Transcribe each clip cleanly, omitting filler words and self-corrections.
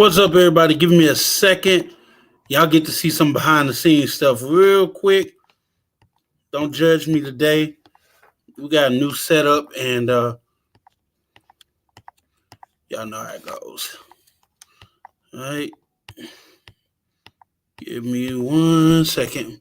What's up, everybody? Give me a second. Y'all get to see some behind the scenes stuff real quick. Don't judge me today. We got a new setup, and y'all know how it goes. All right. Give me 1 second.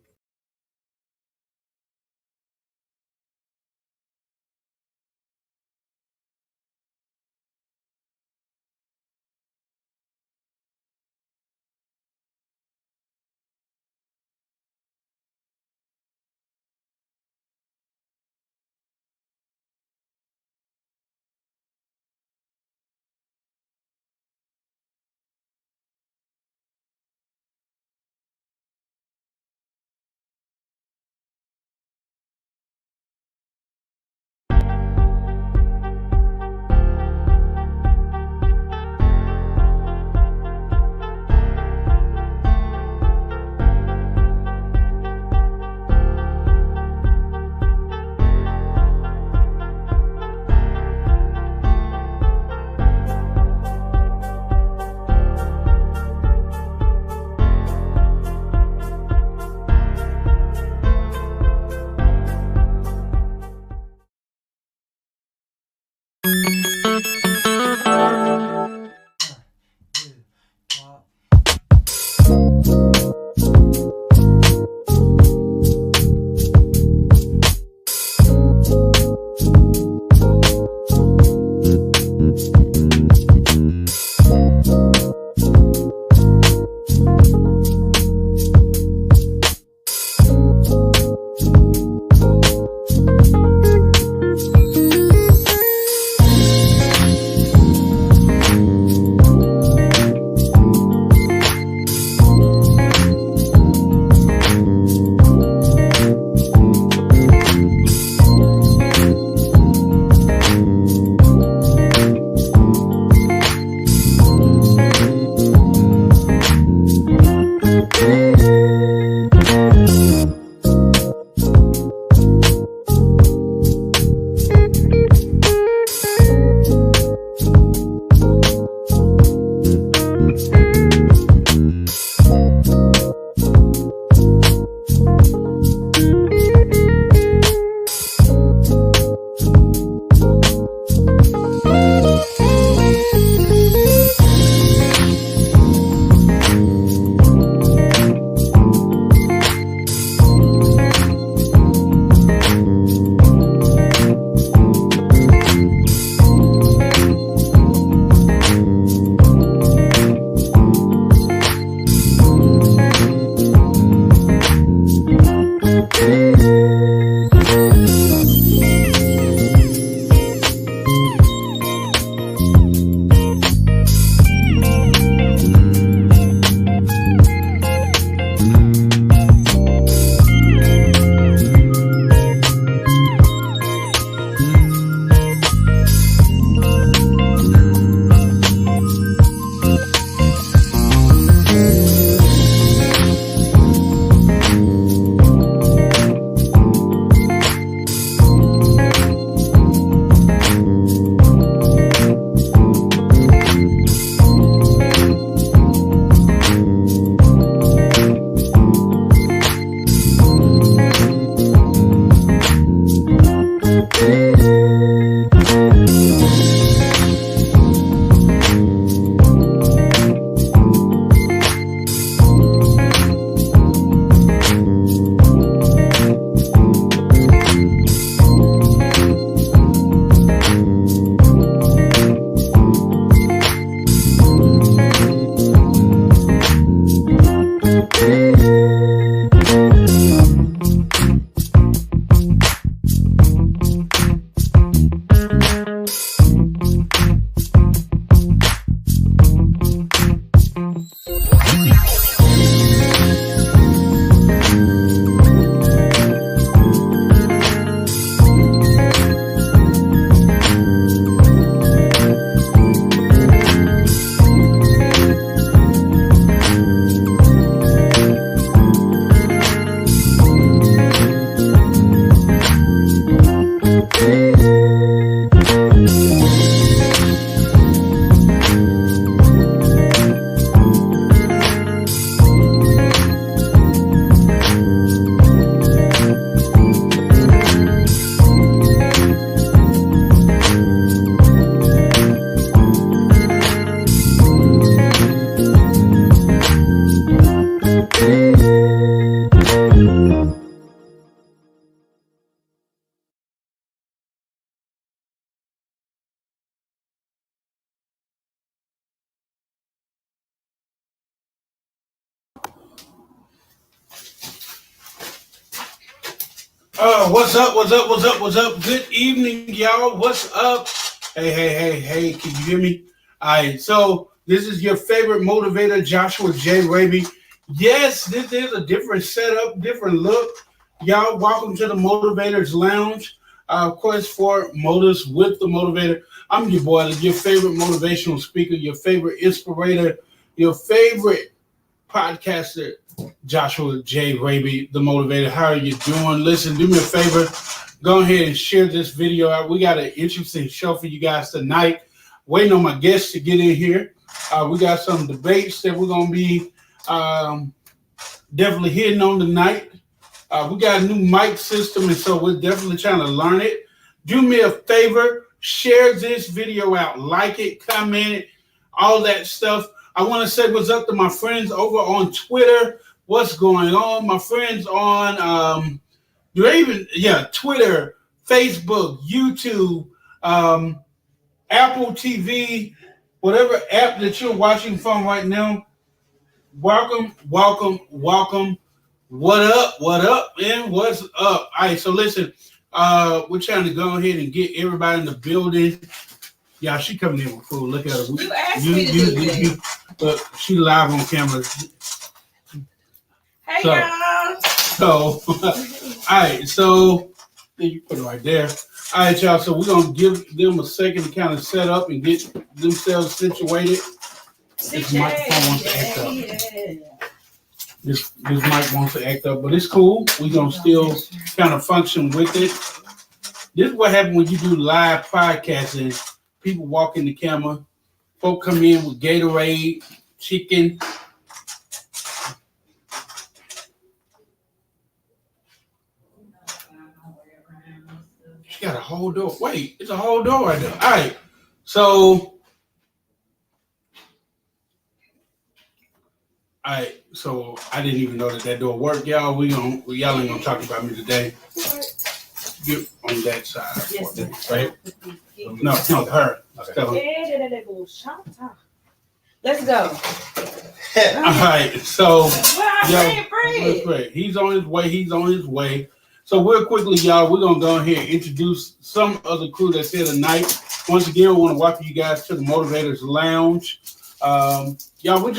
What's up? What's up? What's up? What's up? Good evening, y'all. What's up? Hey. Can you hear me? All right. So this is your favorite motivator, Joshua J. Raby. Yes, this is a different setup, different look. Y'all, welcome to the Motivators Lounge. Of course, for Motors with the Motivator. I'm your boy, your favorite motivational speaker, your favorite inspirator, your favorite podcaster, Joshua J. Raby, the Motivator. How are you doing? Listen, do me a favor. Go ahead and share this video out. We got an interesting show for you guys tonight. Waiting on my guests to get in here. We got some debates that we're going to be definitely hitting on tonight. We got a new mic system, and so we're definitely trying to learn it. Do me a favor. Share this video out. Like it, comment it, all that stuff. I want to say what's up to my friends over on Twitter. What's going on? My friends on Twitter, Facebook, YouTube, Apple TV, whatever app that you're watching from right now. Welcome. What up, man? What's up? All right, so listen, we're trying to go ahead and get everybody in the building. Yeah, she coming in with food. Look at her. You asked me to do this. But she live on camera. Hey, y'all. So, all right. So, you put it right there. All right, y'all. So, we're going to give them a second to kind of set up and get themselves situated. This microphone wants to act up. This mic wants to act up, but it's cool. We're going to still kind of function with it. This is what happens when you do live podcasting. People walk in the camera. Folk come in with Gatorade, chicken. She got a whole door. Wait, it's a whole door right there. All right. So I didn't even know that door worked, y'all. Y'all ain't gonna talk about me today. Get on that side. Yes, right? No, her. Okay. Let's go. All right, so great. He's on his way. So real quickly, y'all, we're gonna go ahead and introduce some of the crew that's here tonight. Once again, we want to welcome you guys to the Motivators Lounge. Y'all, we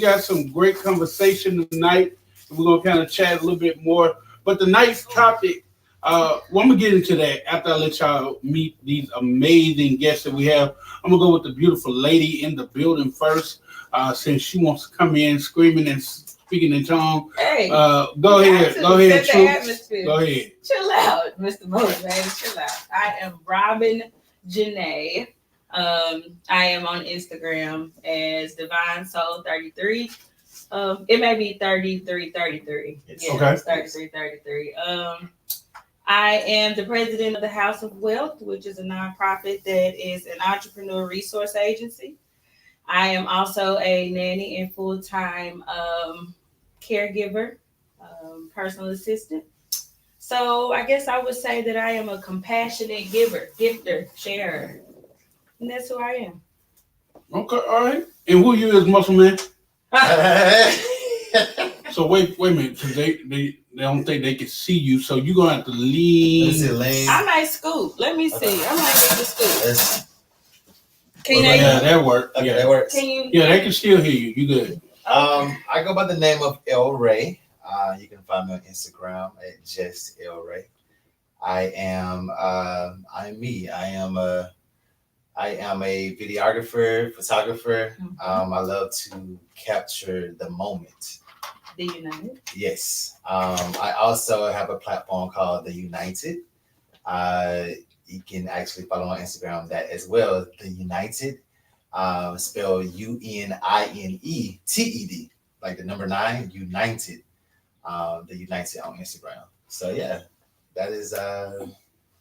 got some great conversation tonight. We're gonna kind of chat a little bit more. But tonight's topic, well, I'm gonna get into that after I let y'all meet these amazing guests that we have. I'm gonna go with the beautiful lady in the building first, since she wants to come in screaming and speaking in tongue. Hey, go ahead, Troops. Go ahead. Chill out, Mr. Motivator. Chill out. I am Robin Janae. I am on Instagram as Divine Soul 33. It may be 3333. Yeah, okay. It's 3333. I am the president of the House of Wealth, which is a nonprofit that is an entrepreneur resource agency. I am also a nanny and full-time caregiver, personal assistant. So I guess I would say that I am a compassionate gifter, sharer. And that's who I am. Okay, all right. And who you is, Muscle Man? So wait a minute, because they don't think they can see you, so you're gonna have to lean. I might scoot. Let me see. I might get the scoot. That works. Okay, that works. They can still hear you. You good? I go by the name of El Ray. You can find me on Instagram at just El Ray. I'm me. I am a videographer, photographer. Mm-hmm. I love to capture the moment. The United? Yes. I also have a platform called The United. You can actually follow on Instagram that as well, The United. Spell UNINETED, like the number 9, United. The United on Instagram. So yeah, that is a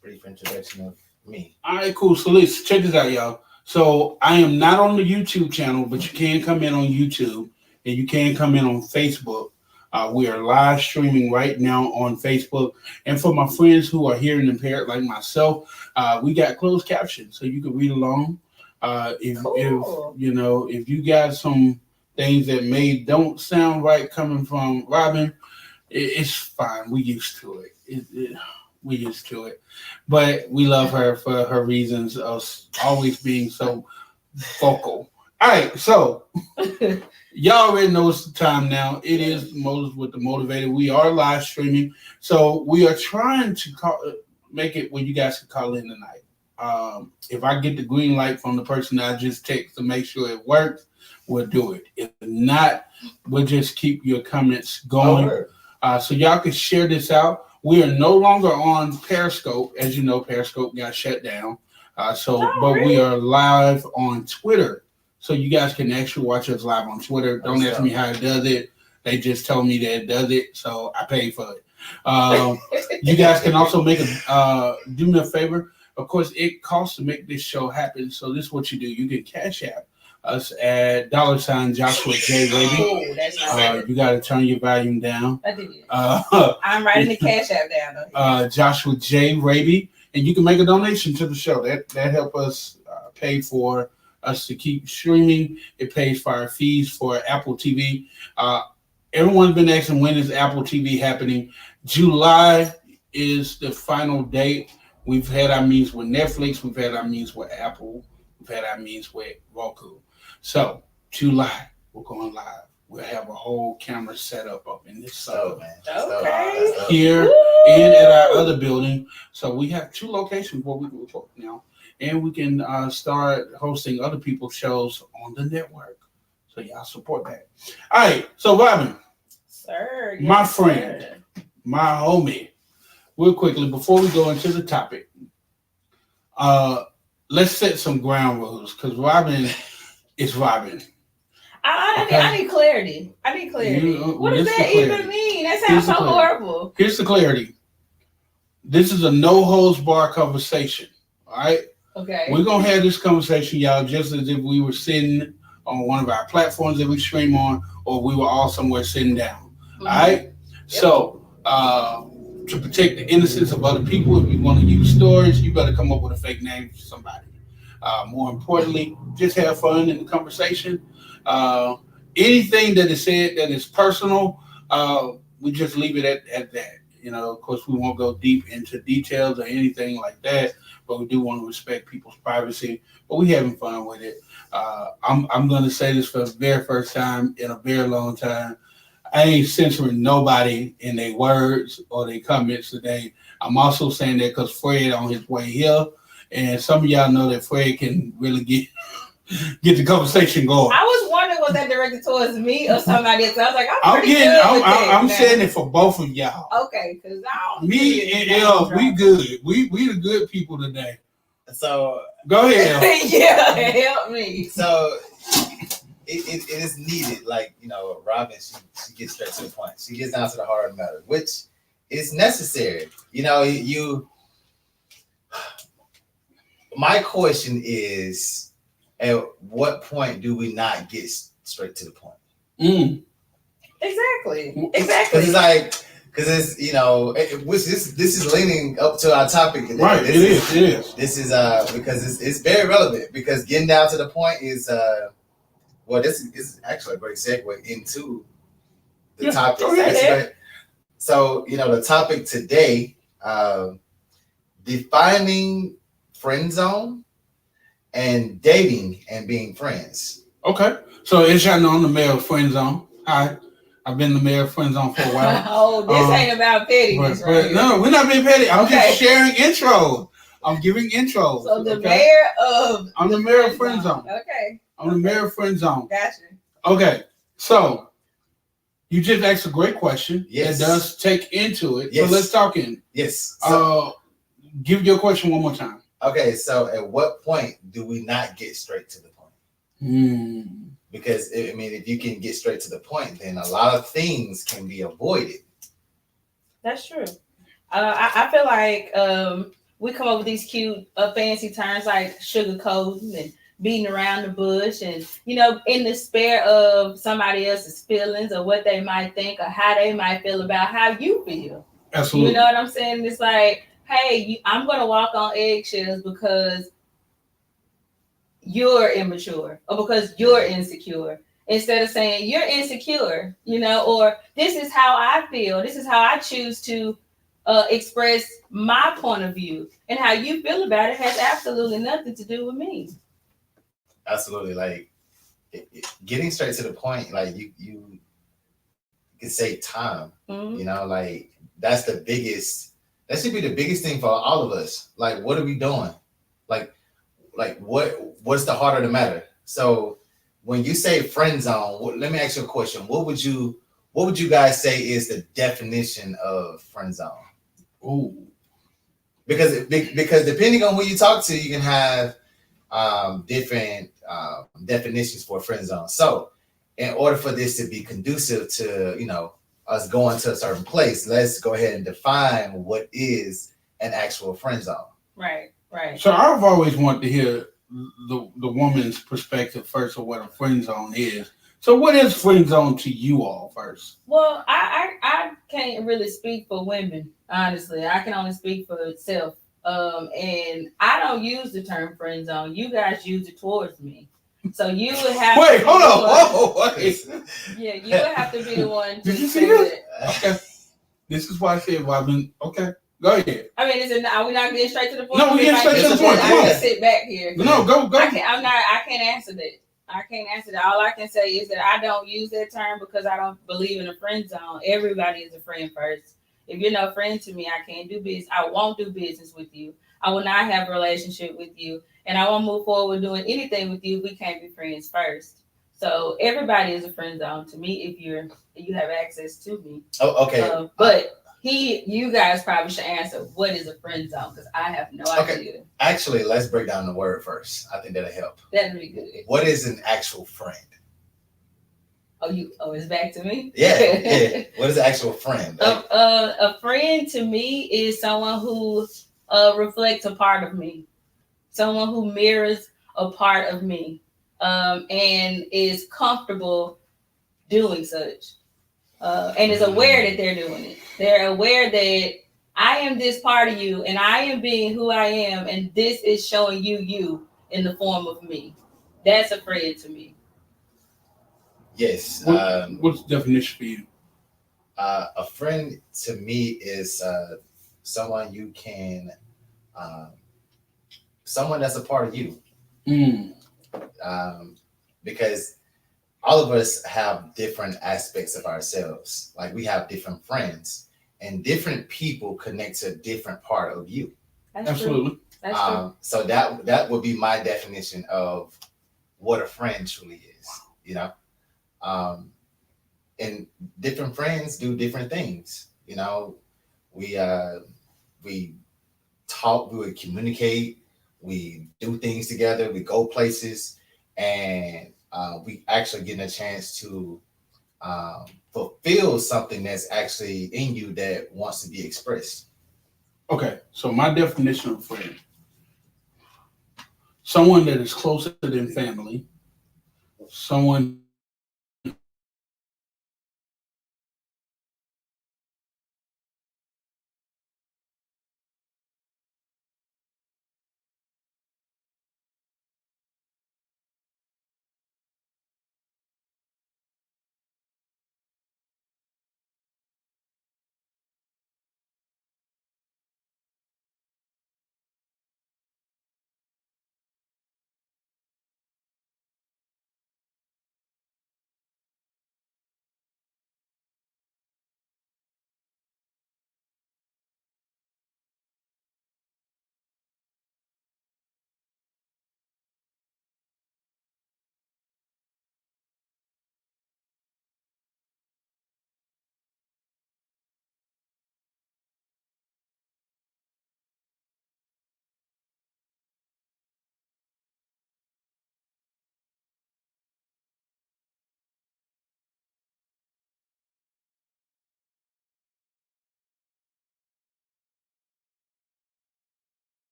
brief introduction of me. All right, cool. So let's check this out, y'all. So I am not on the YouTube channel, but you can come in on YouTube and you can come in on Facebook. We are live streaming right now on Facebook. And for my friends who are hearing impaired like myself, we got closed captions so you can read along. If you got some things that don't sound right coming from Robin, it's fine. We used to it. we used to it, but we love her for her reasons of always being so vocal. All right, so y'all already know it's the time now. It is Moses with the Motivator. We are live streaming, so we are trying to make it where you guys can call in tonight. If I get the green light from the person I just text to make sure it works, we'll do it. If not, we'll just keep your comments going. So y'all can share this out. We are no longer on Periscope. As you know, Periscope got shut down. But we are live on Twitter. So you guys can actually watch us live on Twitter. Don't ask me how it does it. They just tell me that it does it, so I pay for it. You guys can also do me a favor. Of course, it costs to make this show happen. So this is what you do. You can Cash App us at $ Joshua J. Raby. You got to turn your volume down. I did. I'm writing the Cash App down. Joshua J. Raby. And you can make a donation to the show. That help us pay for us to keep streaming. It pays for our fees for Apple TV. Everyone's been asking, when is Apple TV happening? July is the final date. We've had our meetings with Netflix. We've had our meetings with Apple. We've had our meetings with Roku. So July, we're going live. We'll have a whole camera set up in this here and at our other building. So we have 2 locations where we can record now. And we can start hosting other people's shows on the network. So y'all support that. All right. So Robin, sir, my friend, my homie, real quickly before we go into the topic, let's set some ground rules because Robin is Robin. I need clarity. What does that even mean? That sounds so horrible. Here's the clarity. This is a no holds bar conversation. All right. Okay. We're going to have this conversation, y'all, just as if we were sitting on one of our platforms that we stream on, or we were all somewhere sitting down. Mm-hmm. All right? Yep. So, to protect the innocence of other people, if you want to use stories, you better come up with a fake name for somebody. More importantly, just have fun in the conversation. Anything that is said that is personal, we just leave it at that. You know, of course, we won't go deep into details or anything like that, but we do want to respect people's privacy. But we having fun with it. I'm going to say this for the very first time in a very long time. I ain't censoring nobody in their words or their comments today. I'm also saying that because Fred on his way here, and some of y'all know that Fred can really get the conversation going. I was wondering, was that directed towards me or somebody else? I was like, I'm saying it for both of y'all. Okay, because me and Elle, we good. We the good people today. So go ahead. Yeah, help me. So it is needed. Like, you know, Robin, she gets straight to the point. She gets down to the heart of the matter, which is necessary. You know, my question is, at what point do we not get straight to the point? Exactly. Because it's like, you know, this is leaning up to our topic today. Right, it is. This is because it's very relevant, because getting down to the point is this is actually a great segue into the topic. So, you know, the topic today, defining friend zone and dating and being friends. Okay. So as y'all know, I'm the mayor of friend zone. Hi. I've been the mayor of friend zone for a while. This ain't about pettiness, right? No, we're not being petty. I'm just sharing intros. I'm giving intros. So the mayor of I'm the mayor of friend zone. Okay. I'm the mayor of friend zone. Gotcha. Okay. So you just asked a great question. Yes. That does take into it. Yes. So let's talk in. Yes. Give your question one more time. Okay, so at what point do we not get straight to the point? Because, I mean, if you can get straight to the point, then a lot of things can be avoided. That's true. I feel like we come up with these cute, fancy terms like sugarcoating and beating around the bush, and, you know, in despair of somebody else's feelings or what they might think or how they might feel about how you feel. Absolutely. You know what I'm saying? It's like, hey, I'm going to walk on eggshells because you're immature or because you're insecure. Instead of saying you're insecure, you know, or this is how I feel. This is how I choose to express my point of view, and how you feel about it has absolutely nothing to do with me. Absolutely. Like getting straight to the point, like you can save time. Mhm. You know, like that's the biggest. That should be the biggest thing for all of us. Like, what are we doing? Like, what's the heart of the matter? So, when you say friend zone, let me ask you a question. What would you guys say is the definition of friend zone? Oh, Because depending on who you talk to, you can have different definitions for friend zone. So, in order for this to be conducive to us going to a certain place, let's go ahead and define what is an actual friend zone. Right, right. so I've always wanted to hear the woman's perspective first of what a friend zone is. So what is friend zone to you all first? Well, I can't really speak for women, honestly. I can only speak for itself. And I don't use the term friend zone. You guys use it towards me. So you would have Wait, to be hold the on. one- Whoa, wait. Yeah, you would have to be the one to Did you see do this? it. Okay. This is why I said, well, I've been, okay, go ahead. I mean, are we not getting straight to the point? No, we getting straight to the point. I Come on. can sit back here. No, go. I can't answer that. I can't answer that. All I can say is that I don't use that term because I don't believe in a friend zone. Everybody is a friend first. If you're no friend to me, I can't do business. I won't do business with you. I will not have a relationship with you, and I won't move forward with doing anything with you if we can't be friends first. So everybody is a friend zone to me if you have access to me. Oh, okay. But you guys probably should answer what is a friend zone because I have no idea. Actually, let's break down the word first. I think that'll help. That'd be good. What is an actual friend? Oh, it's back to me? Yeah. What is an actual friend? Like, A friend to me is someone who reflects a part of me, someone who mirrors a part of me, and is comfortable doing such, and is aware that they're doing it. They're aware that I am this part of you, and I am being who I am, and this is showing you in the form of me. That's a friend to me. yes. What's the definition for you? A friend to me is someone you can, someone that's a part of you. Mm. Because all of us have different aspects of ourselves. Like we have different friends, and different people connect to a different part of you. That's Absolutely. true. That's true. So that would be my definition of what a friend truly is. You know, and different friends do different things. You know, we talk, we would communicate, we do things together, we go places, and we actually getting a chance to fulfill something that's actually in you that wants to be expressed. Okay, so my definition of friend: someone that is closer than family, someone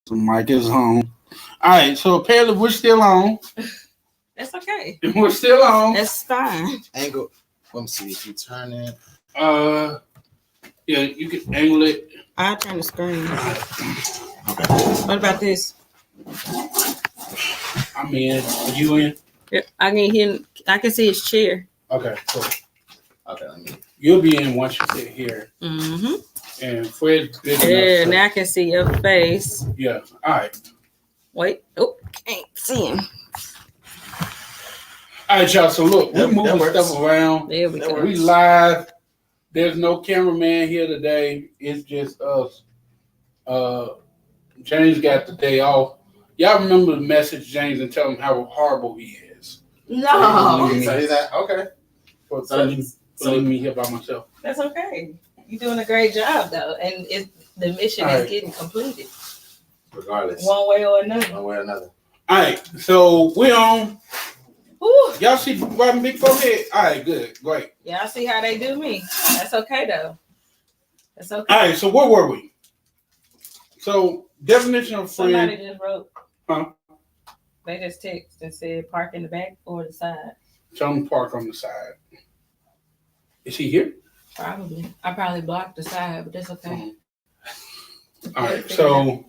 The mic is on. All right, so apparently we're still on. That's okay. We're still on. That's fine. Angle. Let me see if you turn it. Yeah, you can angle it. I'll turn the screen. Okay. What about this? I'm in. Are you in? Yeah, I can hear. I can see his chair. Okay, cool. Okay, let me. You'll be in once you sit here. Mm-hmm. And Fred's big Yeah, enough. now I can see your face. Yeah. All right. Wait. Oh, can't see him. All right, y'all. So look, we're That moving works. stuff around. There we go. We live. There's no cameraman here today. It's just us. James got the day off. Y'all remember the message, James, and tell him how horrible he is. No, So he's at, okay. For So- leaving me here by myself. that's okay. You're doing a great job though, and the mission All is right. getting completed Regardless. one way or another. One way or another. All right. So we're on. Woo. Y'all see Robin Big Forehead? All right. Good. Great. Y'all see how they do me? That's okay though. That's okay. All right. So where were we? So definition of friend. Somebody just wrote. Huh? They just text and said park in the back or the side. Tell him to park on the side. Is he here? Probably. I probably blocked the side, but that's okay. All right. So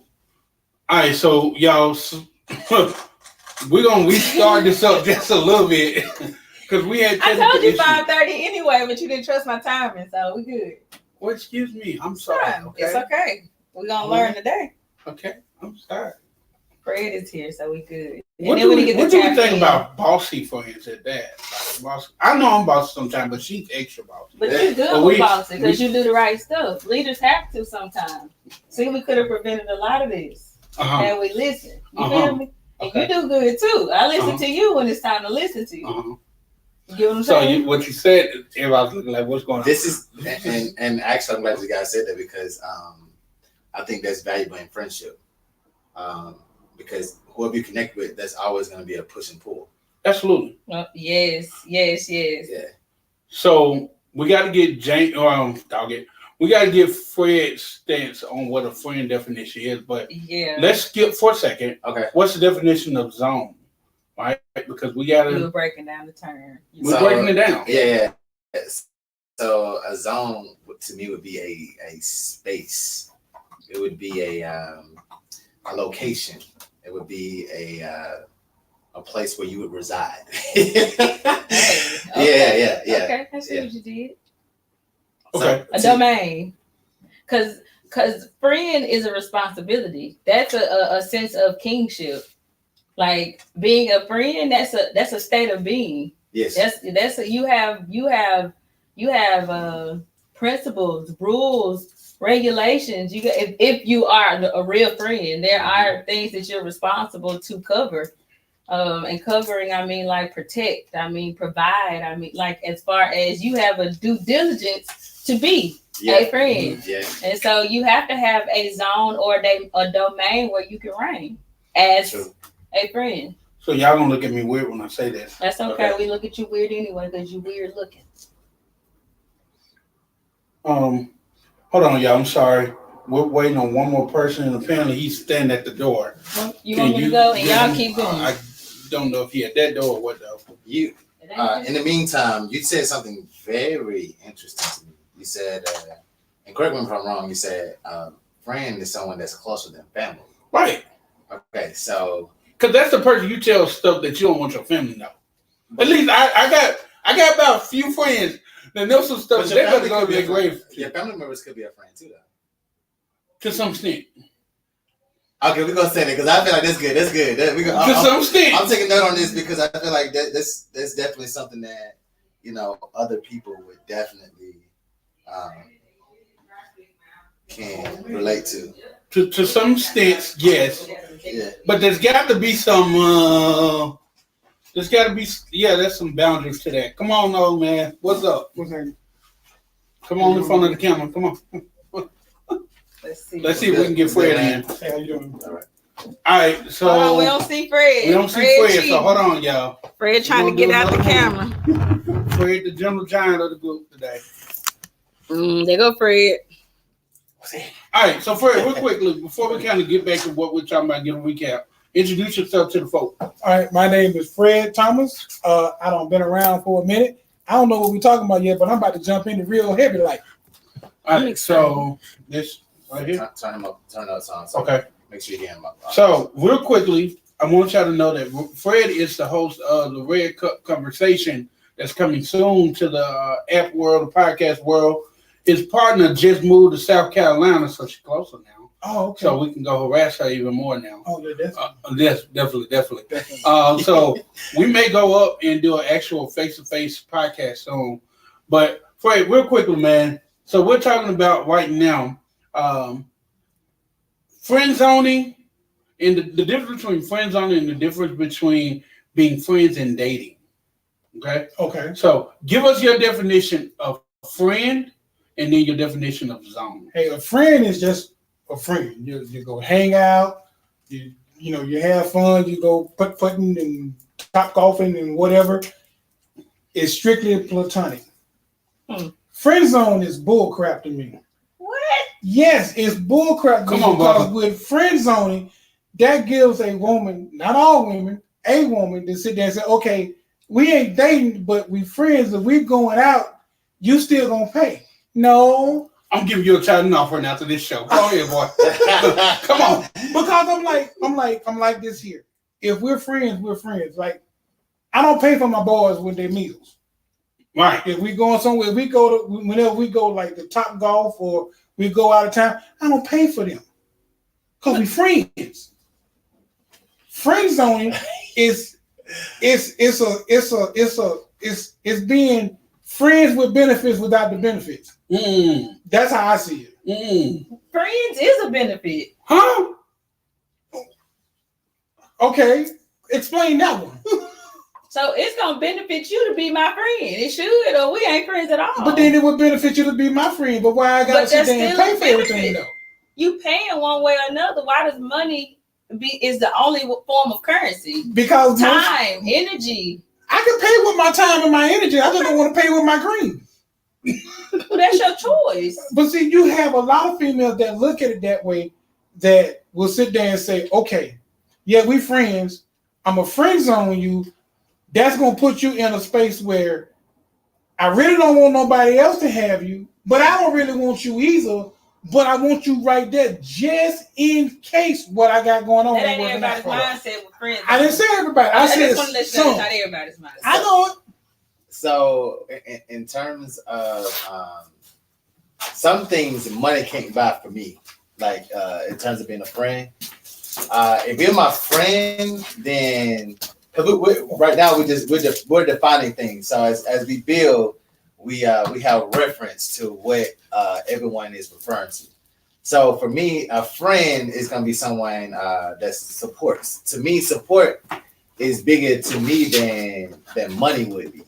y'all, we're gonna restart this up just a little bit because we had. I told you technical issues. 5:30 anyway, but you didn't trust my timing, so we good. Well, excuse me. I'm sorry. Fine. Okay. It's okay. We're gonna learn today. Okay. I'm sorry. Fred is here, so we good. And What then do when we he get the think caffeine- about bossy friends at that? Like, bossy. I know I'm bossy sometimes, but she's extra bossy. But you're good But with we- bossy because we- you do the right stuff. Leaders have to sometimes. See, we could have prevented a lot of this. Uh-huh. And we listen. You Uh-huh. feel me? And Okay. you do good too. I listen Uh-huh. to you when it's time to listen to you. Uh-huh. You get what I'm So saying? what you said, everybody's looking like, what's going on? This is and actually I'm glad you guys said that because I think that's valuable in friendship. Because whoever you connect with, that's always going to be a push and pull. Absolutely. Yes. Yeah. So we got to get we got to get Fred's stance on what a friend definition is. But Yeah. let's skip for a second. Okay. What's the definition of zone? Right? Because we got You were to. breaking down the term. We're breaking it down. Yeah. Yes. So a zone to me would be a space. It would be a location. It would be a place where you would reside. Hey, okay. Yeah. Okay, I see Yeah. what you did. Okay. A domain. Because friend is a responsibility. That's a sense of kingship. Like being a friend, that's a state of being. Yes. That's you have principles, rules, regulations. You if you are a real friend, there are things that you're responsible to cover. And covering, I mean, like protect, I mean, provide, I mean, like as far as you have a due diligence to be a friend. Yeah. And so you have to have a zone or a domain where you can reign as True. a friend. So y'all gonna look at me weird when I say this. That's okay. Okay. We look at you weird anyway because you weird looking. Hold on, y'all. I'm sorry. We're waiting on one more person, and apparently he's standing at the door. You want me to go? And y'all keep going. I don't know if he at that door or what though. You. In the meantime, you said something very interesting to me. You said, and correct me if I'm wrong. You said, friend is someone that's closer than family. Right. Okay, so Because that's the person you tell stuff that you don't want your family to know. At least I got about a few friends that know some stuff. but They're your going to family go could to be their a friend. grave Your family members could be a friend too, though. to some extent. Okay, we're gonna say that because I feel like that's good. That's good. To some extent. I'm taking note on this because I feel like that's definitely something that other people would definitely can relate to. To some extent, yes. Yeah. But there's got to be some. There's got to be. Yeah, there's some boundaries to that. Come on, old man. What's up? What's that? Come on in front of the camera. Come on. Let's see if we can get Fred in. Hey, how you doing? All right. All right, so Hold on, we don't see Fred. we don't see Fred, cheating. so hold on, y'all. Fred trying to We're get gonna out do the another camera. Fred, the general giant of the group today. There go Fred. All right, so Fred, real quickly, before we kind of get back to what we're talking about, get a recap. Introduce yourself to the folk. All right, my name is Fred Thomas. I don't been around for a minute. I don't know what we're talking about yet, but I'm about to jump into real heavy like. All right, so this right here. Turn up song. So Okay. Make sure you hear him. So real quickly, I want y'all to know that Fred is the host of the Red Cup Conversation that's coming soon to the app world, the podcast world. His partner just moved to South Carolina, so she's closer now. Oh, okay. So we can go harass her even more now. Oh, yeah, Yes, definitely. So we may go up and do an actual face-to-face podcast soon. But Fred, real quickly, man. So we're talking about right now friend zoning and the difference between friend zoning and the difference between being friends and dating. Okay? Okay. So give us your definition of friend and then your definition of zone. Hey, a friend is just a friend. You go hang out, you have fun, you go putting and top golfing and whatever. It's strictly platonic. Friend zone is bullcrap to me. What? Yes, it's bullcrap. Come on, because brother. with friend zoning, that gives a woman, not all women, a woman to sit there and say, okay, we ain't dating, but we friends. If we going out, you still gonna pay. No. I'm giving you a child offer after this show. Go ahead, boy. Come on. Because I'm like this here. If we're friends, we're friends. Like, I don't pay for my boys with their meals. Right. If we going somewhere, whenever we go like the Top Golf or we go out of town, I don't pay for them. Because we friends. Friend zoning is being friends with benefits without the benefits. That's how I see it. Friends is a benefit. Huh? Okay, explain that one. So it's gonna benefit you to be my friend. It should, or we ain't friends at all. But then it would benefit you to be my friend. But why I gotta But sit that's there and still pay a for everything benefit. though? You paying one way or another. Why does money is the only form of currency? Because Time, energy. I can pay with my time and my energy. I just don't want to pay with my green. Well, that's your choice. But see, you have a lot of females that look at it that way, that will sit there and say, okay, yeah, we friends. I'm a friend zone you. That's going to put you in a space where I really don't want nobody else to have you, but I don't really want you either. But I want you right there just in case what I got going on. That ain't everybody's mindset with friends. I didn't say everybody. I said just want to let you know it's some. not everybody's mindset. I know it. So, in terms of some things, money can't buy for me. Like in terms of being a friend, if you're my friend, then right now we're defining things. So as we build, we have reference to what everyone is referring to. So for me, a friend is going to be someone that supports. To me, support is bigger to me than money would be,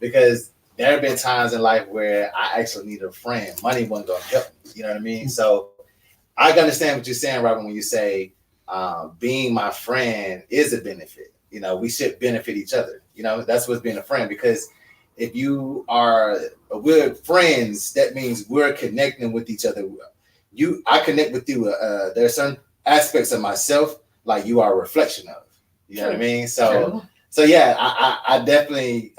because there have been times in life where I actually need a friend. Money wasn't going to help me. You know what I mean? So I can understand what you're saying, Robin, when you say being my friend is a benefit. You know, we should benefit each other. You know, that's what's being a friend, because if we're friends, that means we're connecting with each other. I connect with you. There are certain aspects of myself like you are a reflection of. You know what I mean? So yeah, I definitely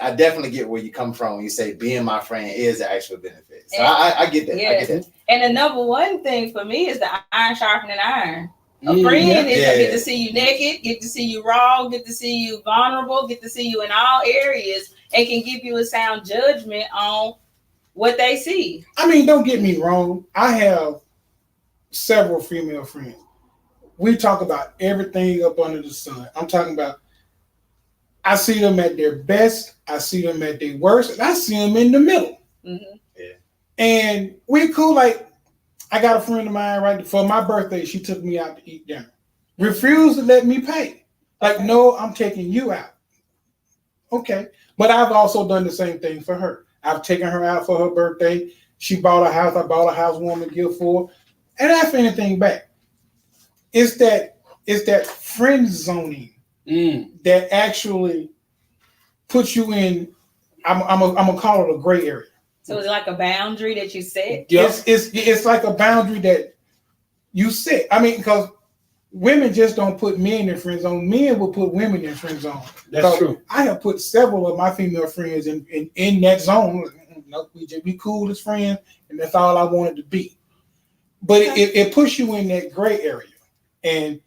get where you come from when you say being my friend is an actual benefit. So I get that. Yeah. I get that. And the number one thing for me is the iron sharpening iron. A friend is get to see you naked, get to see you raw, get to see you vulnerable, get to see you in all areas, and can give you a sound judgment on what they see. I mean, don't get me wrong. I have several female friends. We talk about everything up under the sun. I'm talking about, I see them at their best, I see them at their worst, and I see them in the middle. Mm-hmm. Yeah. And we cool. Like, I got a friend of mine, right, for my birthday, she took me out to eat dinner. Refused to let me pay. Like, no, I'm taking you out. Okay. But I've also done the same thing for her. I've taken her out for her birthday. She bought a house. I bought a housewarming gift for her. And ask for anything back. It's that friend zoning that actually puts you in, I'm gonna call it a gray area. So it's like a boundary that you set. Yep. It's like a boundary that you set. I mean, because women just don't put men in friend zone. Men will put women in friend zone. That's So true. I have put several of my female friends in that zone. No, we just be cool as friends, and that's all I wanted to be. But it puts you in that gray area, and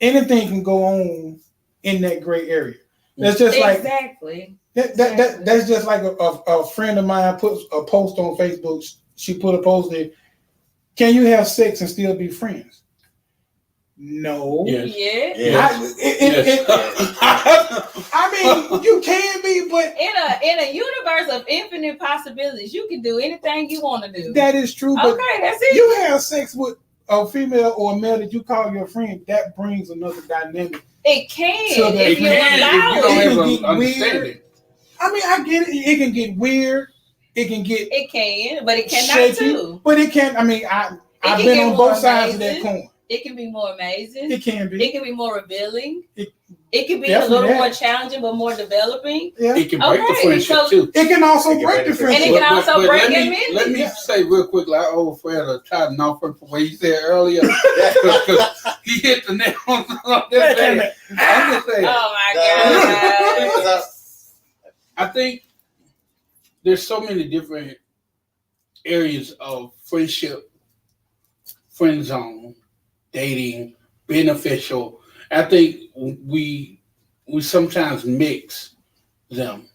anything can go on in that gray area. That's just like exactly. That's just like a friend of mine puts a post on Facebook. She put a post there. Can you have sex and still be friends? No. Yes. Yeah. I mean, you can be, but In a universe of infinite possibilities, you can do anything you want to do. that is true. But Okay, that's it. you have sex with a female or a male that you call your friend, that brings another dynamic. It can So that if you allow you don't it. have It can an get understanding. weird. I mean, I get it. It can get weird. It can get It can, but it cannot shaky. too. But it can. I mean, I've can been get on more both sides of that amazing. coin. It can be more amazing. It can be. It can be more revealing. It can be a definitely little that. more challenging, but more developing. Yeah. It can break the Okay, friendship so- too. It can also It can break the break the And it friendship. can also break let them me, in. let me say real quick, like old Fred tried to knock from what you said earlier. Because he hit the nail on this thing. I'm just saying. Oh my god! I think there's so many different areas of friendship, friend zone, dating, beneficial. I think we sometimes mix them.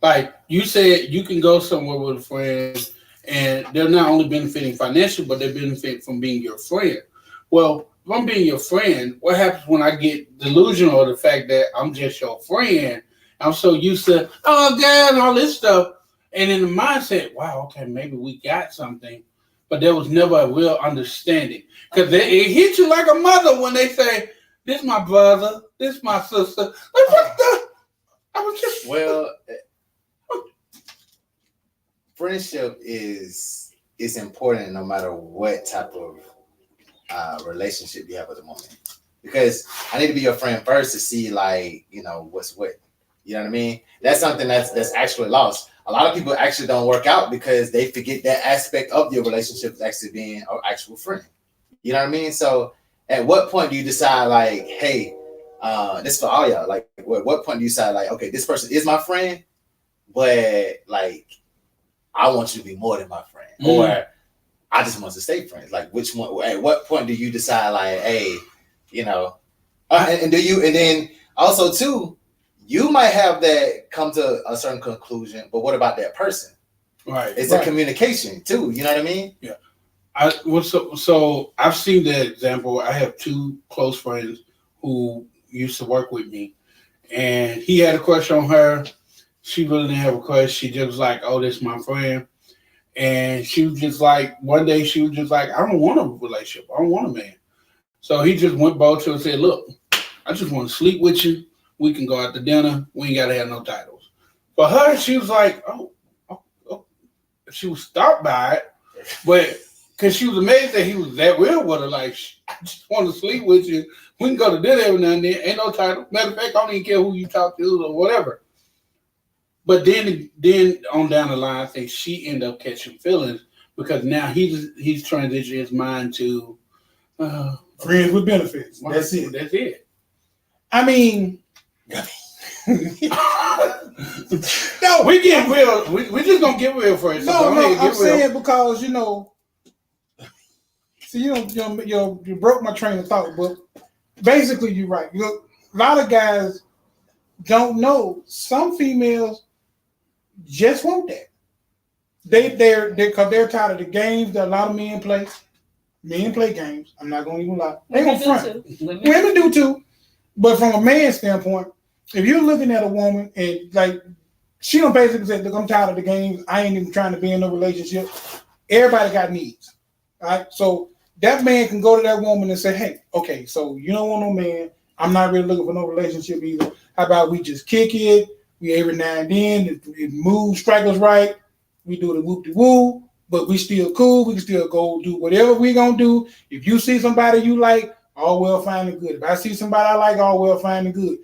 Like you said, you can go somewhere with a friend and they're not only benefiting financially, but they benefit from being your friend. Well, if I'm being your friend, what happens when I get delusional of the fact that I'm just your friend? I'm so used to, oh, God, and all this stuff. And in the mindset, wow, okay, maybe we got something. But there was never a real understanding. Because it hits you like a mother when they say, this my brother, this my sister. Like, what the? I was just... Well, friendship is important no matter what type of relationship you have with a woman. Because I need to be your friend first to see, like, you know, what's what. You know what I mean? That's something that's actually lost. A lot of people actually don't work out because they forget that aspect of your relationship is actually being an actual friend. You know what I mean? So at what point do you decide, like, hey, this for all y'all, like, at what point do you decide, like, okay, this person is my friend, but, like, I want you to be more than my friend, or I just want to stay friends? Like, which one? At what point do you decide, like, hey, you know, and do you? And then also too, you might have that come to a certain conclusion, but what about that person? Right. It's a communication too. You know what I mean? Yeah. So I've seen that example. I have two close friends who used to work with me, and he had a crush on her. She really didn't have a crush. She just was like, oh, this is my friend. And she was just like, one day she was just like, I don't want a relationship. I don't want a man. So he just went bold to her and said, look, I just want to sleep with you. We can go out to dinner. We ain't got to have no titles. For her, she was like, oh. She was stopped by it. But because she was amazed that he was that real with her. Like, I just want to sleep with you. We can go to dinner every now and then. Ain't no title. Matter of fact, I don't even care who you talk to or whatever. But then on down the line, I think she ended up catching feelings because now he's transitioned his mind to Friends with benefits. That's it. That's it. I mean, No, we get real. We just gonna get real first. no, I'm saying because see, you broke my train of thought, but basically you're right. A lot of guys don't know. Some females just want that. They're because they're tired of the games that a lot of men play. Men play games. I'm not gonna even lie. They gonna front. Women do too. But from a man's standpoint, if you're looking at a woman and like she don't basically say, look, I'm tired of the games. I ain't even trying to be in a relationship. Everybody got needs. Right? So that man can go to that woman and say, hey, okay, so you don't want no man. I'm not really looking for no relationship either. How about we just kick it? We every now and then, it moves, strike us right. We do the whoop-de-woo, but we still cool. We can still go do whatever we gonna do. If you see somebody you like, all well, fine and good. If I see somebody I like, all well, fine and good.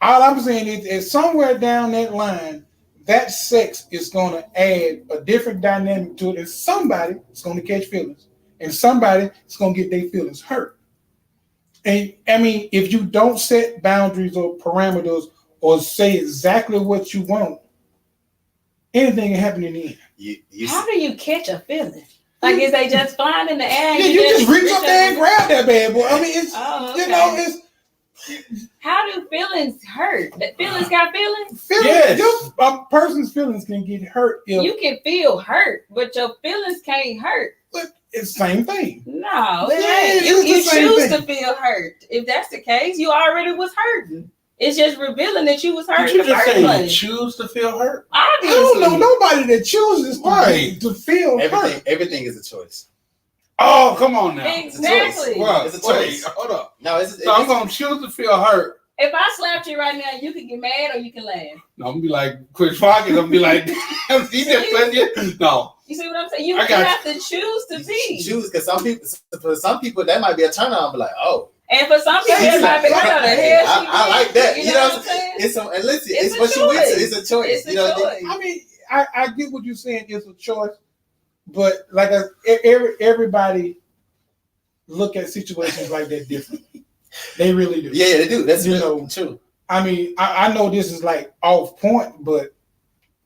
All I'm saying is somewhere down that line, that sex is going to add a different dynamic to it, and somebody is going to catch feelings, and somebody is going to get their feelings hurt. And I mean, if you don't set boundaries or parameters or say exactly what you want, anything can happen in the end. How do you catch a feeling? Like, is they just flying in the air? Yeah, you just reach up there and grab that bad boy. I mean, it's it's. How do feelings hurt? That feelings got feelings? Yes. A person's feelings can get hurt. You can feel hurt, but your feelings can't hurt. But it's the same thing. No, it ain't. You choose to feel hurt. If that's the case, you already was hurting. It's just revealing that you was hurt. Did you just say you choose to feel hurt? Obviously. I don't know nobody that chooses to feel hurt. Everything is a choice. Oh, come on now. Exactly. It's a choice. Hold up. No, so I'm going to choose to feel hurt. If I slapped you right now, you can get mad or you can laugh. No, I'm going to be like Chris Watkins. I'm going to be like, he just said you. No. You see what I'm saying? You have to choose to be. Choose, because for some people, that might be a turn on. Be like, oh. And for some people, it might be, what the hell I like that. You know what I'm saying? It's what you into. It's a choice. It's a choice. I mean, I get what you're saying. It's a choice. But like everybody look at situations like that differently. They really do. Yeah, they do. That's true. I mean, I know this is like off point, but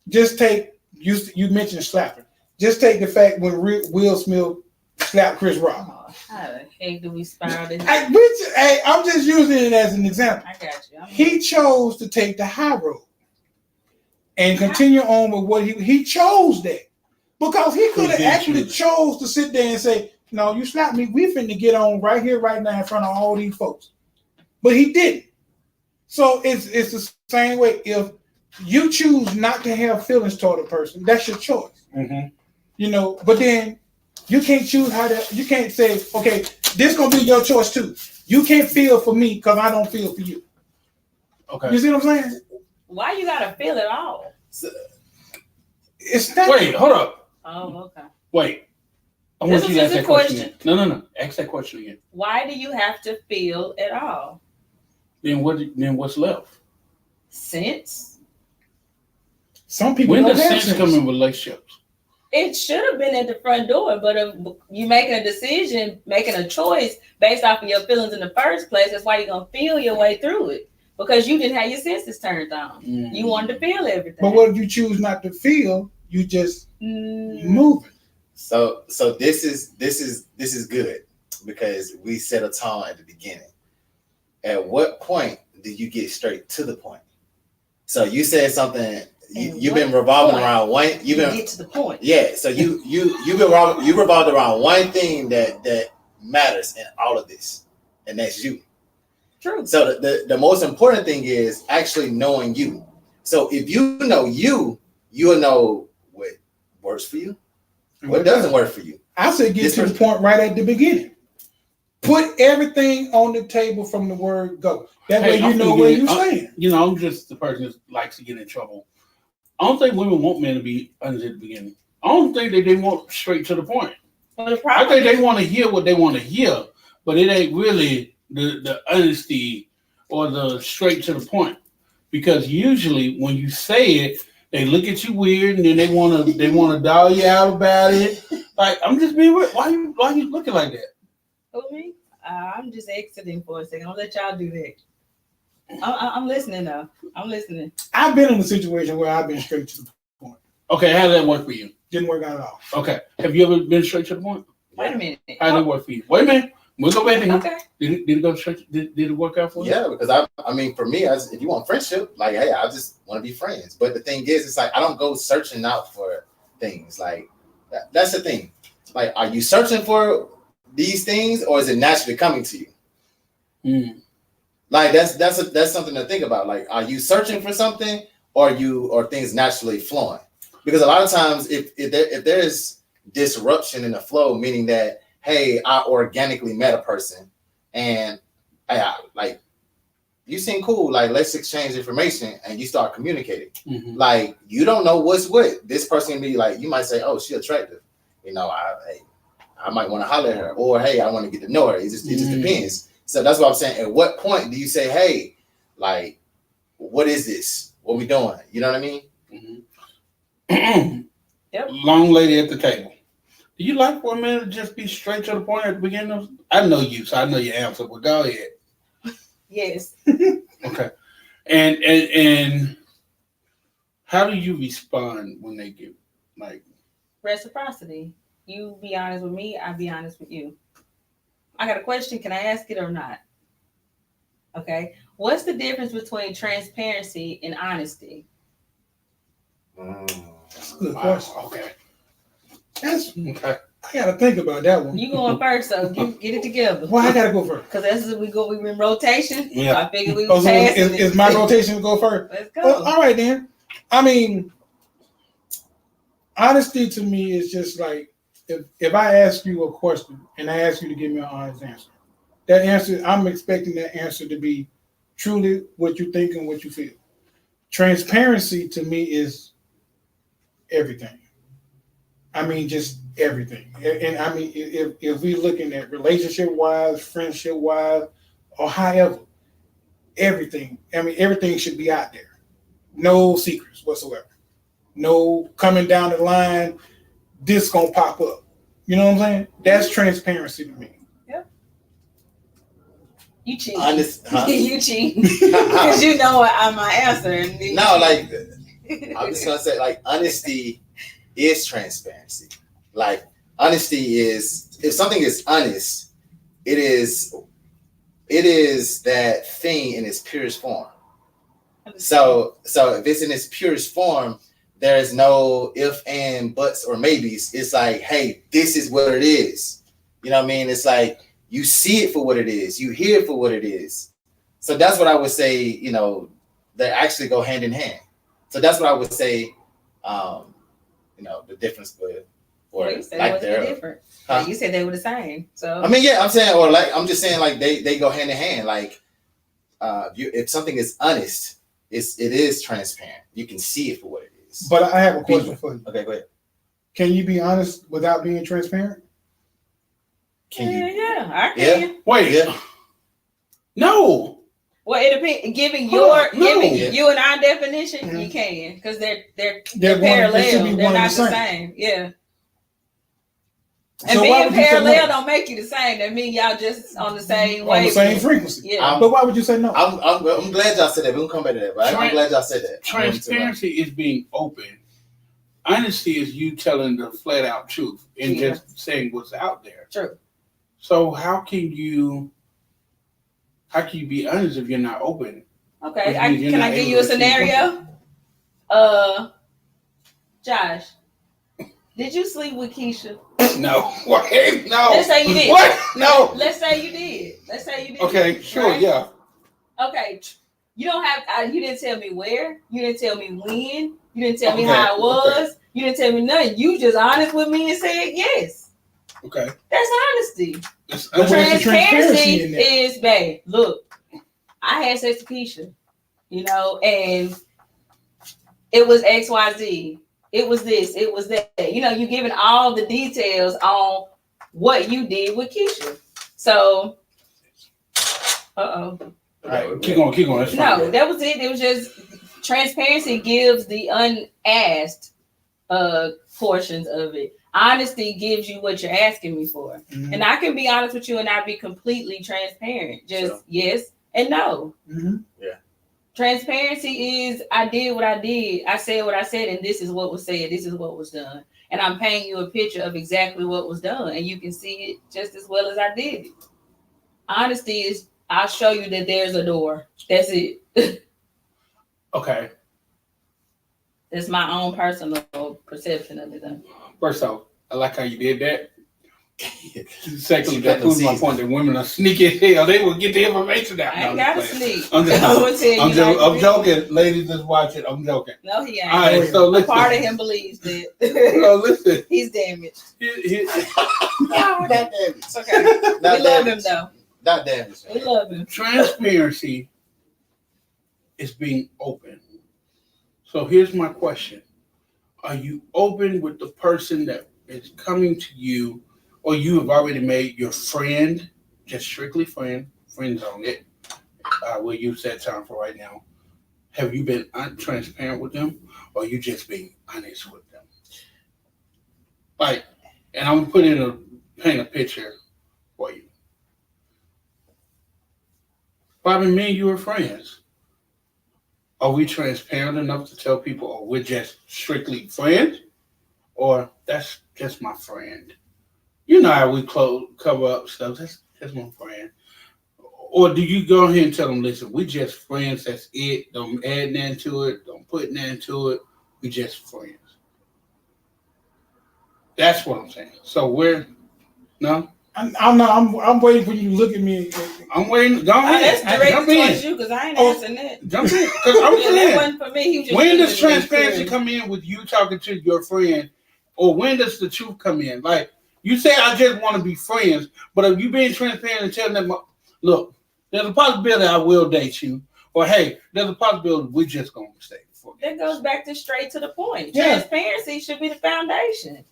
just take you mentioned slapping. Just take the fact when Will Smith slapped Chris Rock. Oh, how the heck do we spiral this? I'm just using it as an example. I got you. He chose to take the high road and continue on with what he chose that. Because he could have actually chose to sit there and say, no, you slapped me. We finna get on right here, right now in front of all these folks. But he didn't. So it's the same way. If you choose not to have feelings toward a person, that's your choice. Mm-hmm. But then you can't choose you can't say, okay, this gonna be your choice too. You can't feel for me because I don't feel for you. Okay. You see what I'm saying? Why you gotta feel it all? It's not. Wait, hold up. Oh, okay. Wait. I want you to ask that question. No. Ask that question again. Why do you have to feel at all? Then what's left? Sense. Some people when don't does have sense come in relationships? It should have been at the front door, but if you making a decision, making a choice based off of your feelings in the first place, that's why you're gonna feel your way through it. Because you didn't have your senses turned on. You wanted to feel everything. But what if you choose not to feel? You just move it. So this is good because we set a tone at the beginning. At what point do you get straight to the point? So you said something. You've been revolving around one. You get to the point. Yeah. So you revolved around one thing that matters in all of this, and that's you. True. So the most important thing is actually knowing you. So if you know you will know what works for you, what doesn't work for you. I say get to the point right at the beginning. Put everything on the table from the word go. That way you know where you stand. I'm just the person that likes to get in trouble. I don't think women want men to be honest at the beginning. I don't think that they want straight to the point. Well, I think they want to hear what they want to hear, but it ain't really the honesty or the straight to the point. Because usually when you say it, they look at you weird and then they wanna dial you out about it. Like, I'm just being weird. Why you looking like that? Who, me? I'm just exiting for a second. I'll let y'all do that. I'm listening though. I'm listening. I've been in a situation where I've been straight to the point. Okay, how did that work for you? Didn't work out at all. Okay. Have you ever been straight to the point? Wait a minute. How did it work for you? Wait a minute. We'll go back to him. Okay. Did it go straight? Did it work out for you? Yeah, because I mean, for me, if you want friendship, like, hey, I just want to be friends. But the thing is, it's like I don't go searching out for things. Like that's the thing. Like, are you searching for these things, or is it naturally coming to you? Like that's something to think about. Like, are you searching for something, or things naturally flowing? Because a lot of times, if there's disruption in the flow, meaning that, hey, I organically met a person, and like, you seem cool. Like, let's exchange information, and you start communicating. Mm-hmm. Like, you don't know what's what. This person can be like, you might say, oh, she attractive. I might want to holler at her, or hey, I want to get to know her. It just depends. So that's what I'm saying. At what point do you say, hey, like, what is this? What we doing? You know what I mean? Mm-hmm. Yep. Long lady at the table. Do you like for a man to just be straight to the point at the beginning of? I know you, so I know your answer. But go ahead. Yes. Okay. And how do you respond when they give like Reciprocity. You be honest with me, I be honest with you. I got a question. Can I ask it or not? Okay. What's the difference between transparency and honesty? That's a good wow, question. okay. That's Okay. I gotta think about that one. You going first, so get it together. Well, I gotta go first. Because as we go, we in rotation. Yeah. So I figured we Oh, was so passing is my rotation to go first? Let's go. Well, all right then. I mean, honesty to me is just like if I ask you a question and I ask you to give me an honest answer, that answer I'm expecting that answer to be truly what you think and what you feel. Transparency to me is everything. I mean, just everything. And I mean, if we're looking at relationship wise, friendship wise, or however, everything. I mean, everything should be out there. No secrets whatsoever. No coming down the line, this gonna pop up. You know what I'm saying? That's transparency to me. You cheat. Honest, huh? You cheat. Because you know what my answer. And then No, like I'm just gonna say, like honesty is transparency. Like honesty is if something is honest, it is that thing in its purest form. So if it's in its purest form, there's no if and buts or maybes. It's like, hey, this is what it is. You know what I mean? It's like you see it for what it is, you hear it for what it is. So that's what I would say, you know, they actually go hand in hand. So that's what I would say, you know, the difference with or you said like it wasn't different. Huh? You said they were the same. So I mean, yeah, I'm saying, or like I'm just saying, like they go hand in hand. Like if something is honest, it is transparent. You can see it for what it is. But I have a question for you. Okay, go ahead. Can you be honest without being transparent? Can you? yeah, I can. Yeah. Wait. Yeah. No. Well, it depends. Giving Hold on, no. you and I definition, Mhm. you can because they're They're parallel. they should be They're one and not the the same. same. Yeah. And So why being would you say parallel no? don't make you the same. That mean y'all just on the same On the same wavelength. frequency. Yeah. But why would you say no? I'm glad y'all said that. We'll come back to that. But I'm glad y'all said that. Transparency is being open. Honesty is you telling the flat out truth and Yeah. just saying what's out there. True. So how can you be honest if you're not open? Okay. You're Can not I give able you a to see scenario? Josh, did you sleep with Keisha? No. Wait, no. Let's say you did. What? No. Let's say you did. Let's say you did. Okay, sure, Right? yeah. Okay. You don't have. You didn't tell me where. You didn't tell me when. You didn't tell me Okay, how it was. You didn't tell me nothing. You just honest with me and said yes. Okay. That's honesty. That's But where's the transparency Transparency in that? is, babe. Look, I had sex with Keisha, you know, and it was XYZ. It was this. It was that. You know, you giving all the details on what you did with Keisha. So, All right, keep going. That's fine. no, that was it. It was just transparency gives the unasked portions of it. Honesty gives you what you're asking me for. Mhm. And I can be honest with you and I be completely transparent. Just Sure. yes and no. Mhm. Transparency is I did what I did. I said what I said, and this is what was said. This is what was done. And I'm painting you a picture of exactly what was done. And you can see it just as well as I did it. Honesty is I'll show you that there's a door. That's it. Okay. That's my own personal perception of it. Though. First off, I like how you did that. Secondly, You that got no proves my season. point that women are sneaky as hell. They will get the information out. I ain't No, I'm gotta just playing. sleep. I'm just- I'm gonna tell you I'm, like I'm this. joking. Ladies that's watching, I'm joking. No, he ain't. All right, so listen. Part of him believes that. So listen. He's damaged. Not damaged. It's okay. Not We love him damaged. though. Not damaged. We love him. Transparency is being open. So here's my question. Are you open with the person that is coming to you, or you have already made your friend, just strictly friends on it? We'll use that term for right now. have you been transparent with them, or you just being honest with them? Like, and I'm gonna paint a picture for you. Bobby, me and you are friends. Are we transparent enough to tell people, or we're just strictly friends, or that's just my friend? You know how we cover up stuff. That's my friend. Or do you go ahead and tell them, listen, we just friends. That's it. Don't add nothing to it. Don't put nothing to it. We just friends. That's what I'm saying. So we're no. I'm waiting for you to look at me. I'm waiting. Go ahead. That's Jump directed in. towards you because I ain't answering that. Jump in. Because I'm Yeah, that saying, wasn't for me. He was just when does using it as transparency clear. come in with you talking to your friend, or when does the truth come in? Like you say, I just want to be friends, but if you being transparent and telling them, look, there's a possibility I will date you, or hey, there's a possibility we're just gonna stay for. That goes back to straight to the point. Yeah. Transparency should be the foundation.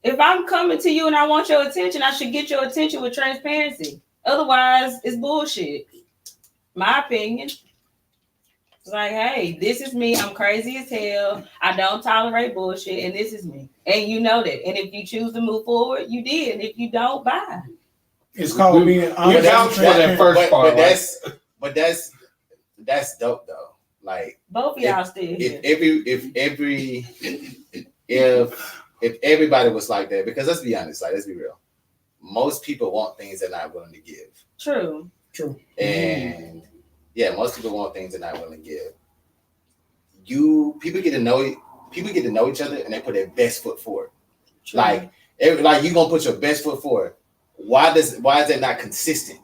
If I'm coming to you and I want your attention, I should get your attention with transparency. Otherwise, it's bullshit. My opinion. It's like, hey, this is me. I'm crazy as hell. I don't tolerate bullshit, and this is me. And you know that. And if you choose to move forward, you did. And if you don't, bye. It's called being honest. vouch for that first part, but that's dope though. Like Both of y'all still here. If everybody was like that, because let's be honest, like let's be real, most people want things they're not willing to give. True. And yeah, most people want things they're not willing to give. People get to know each other, and they put their best foot forward. True. Like you gonna put your best foot forward. Why is that not consistent?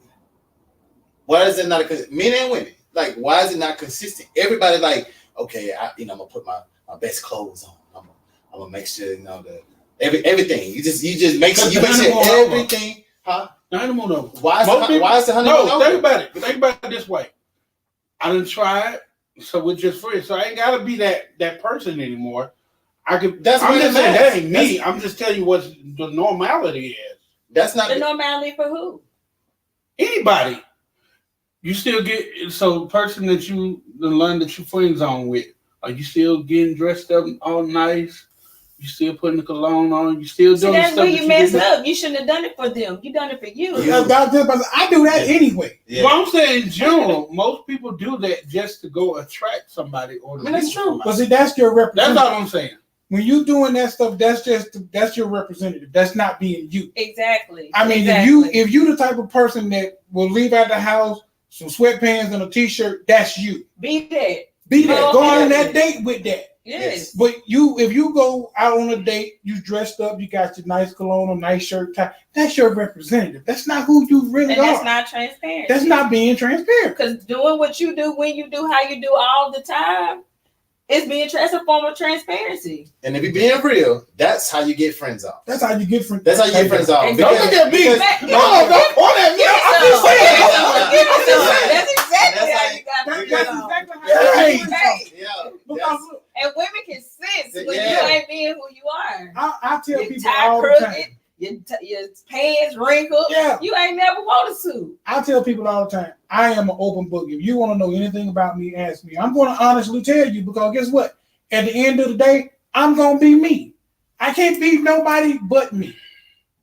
Why is it not men and women? Like, why is it not consistent? Everybody like, okay, I'm gonna put my best clothes on. I'm gonna make sure everything. You just make sure everything. Huh? The honeymoon over. Why is the honeymoon over? Think about it this way. I done tried, so we're just friends. So I ain't gotta be that person anymore. I'm just saying that ain't me. I'm just telling you what the normality is. That's not the normality for who? Anybody. You still get the person that you learn that you friends on with. Are you still getting dressed up all nice? You still putting the cologne on? You still doing that's stuff where you messed up. You shouldn't have done it for them. You done it for you. I do that anyway. Yeah. Well, I'm saying in general, most people do that just to go attract somebody or to that's be true. somebody. But see, that's your representative. That's all I'm saying. When you doing that stuff, that's your representative. That's not being you. Exactly. I mean, if you the type of person that will leave out the house, some sweatpants and a t-shirt, that's you. Be that. Be that. Go on that date with that. Yes. But if you go out on a date, you dressed up, you got your nice cologne, a nice shirt, tie, that's your representative. That's not who you really are. That's not transparent. That's not being transparent. Because doing what you do, when you do, how you do all the time, it's a form of transparency. And if you're being real, that's how you get friends off. That's how you get friends. That's how you get friends off. Don't look at me. Don't point at me. I'm just saying. That's exactly how you got That's friends exactly off. how And women can sense when you ain't being who you are. I tell Your people tie all the crooked, time. your pants wrinkled. Yeah. You ain't never wanted to. I tell people all the time, I am an open book. If you want to know anything about me, ask me. I'm going to honestly tell you because guess what? At the end of the day, I'm going to be me. I can't be nobody but me.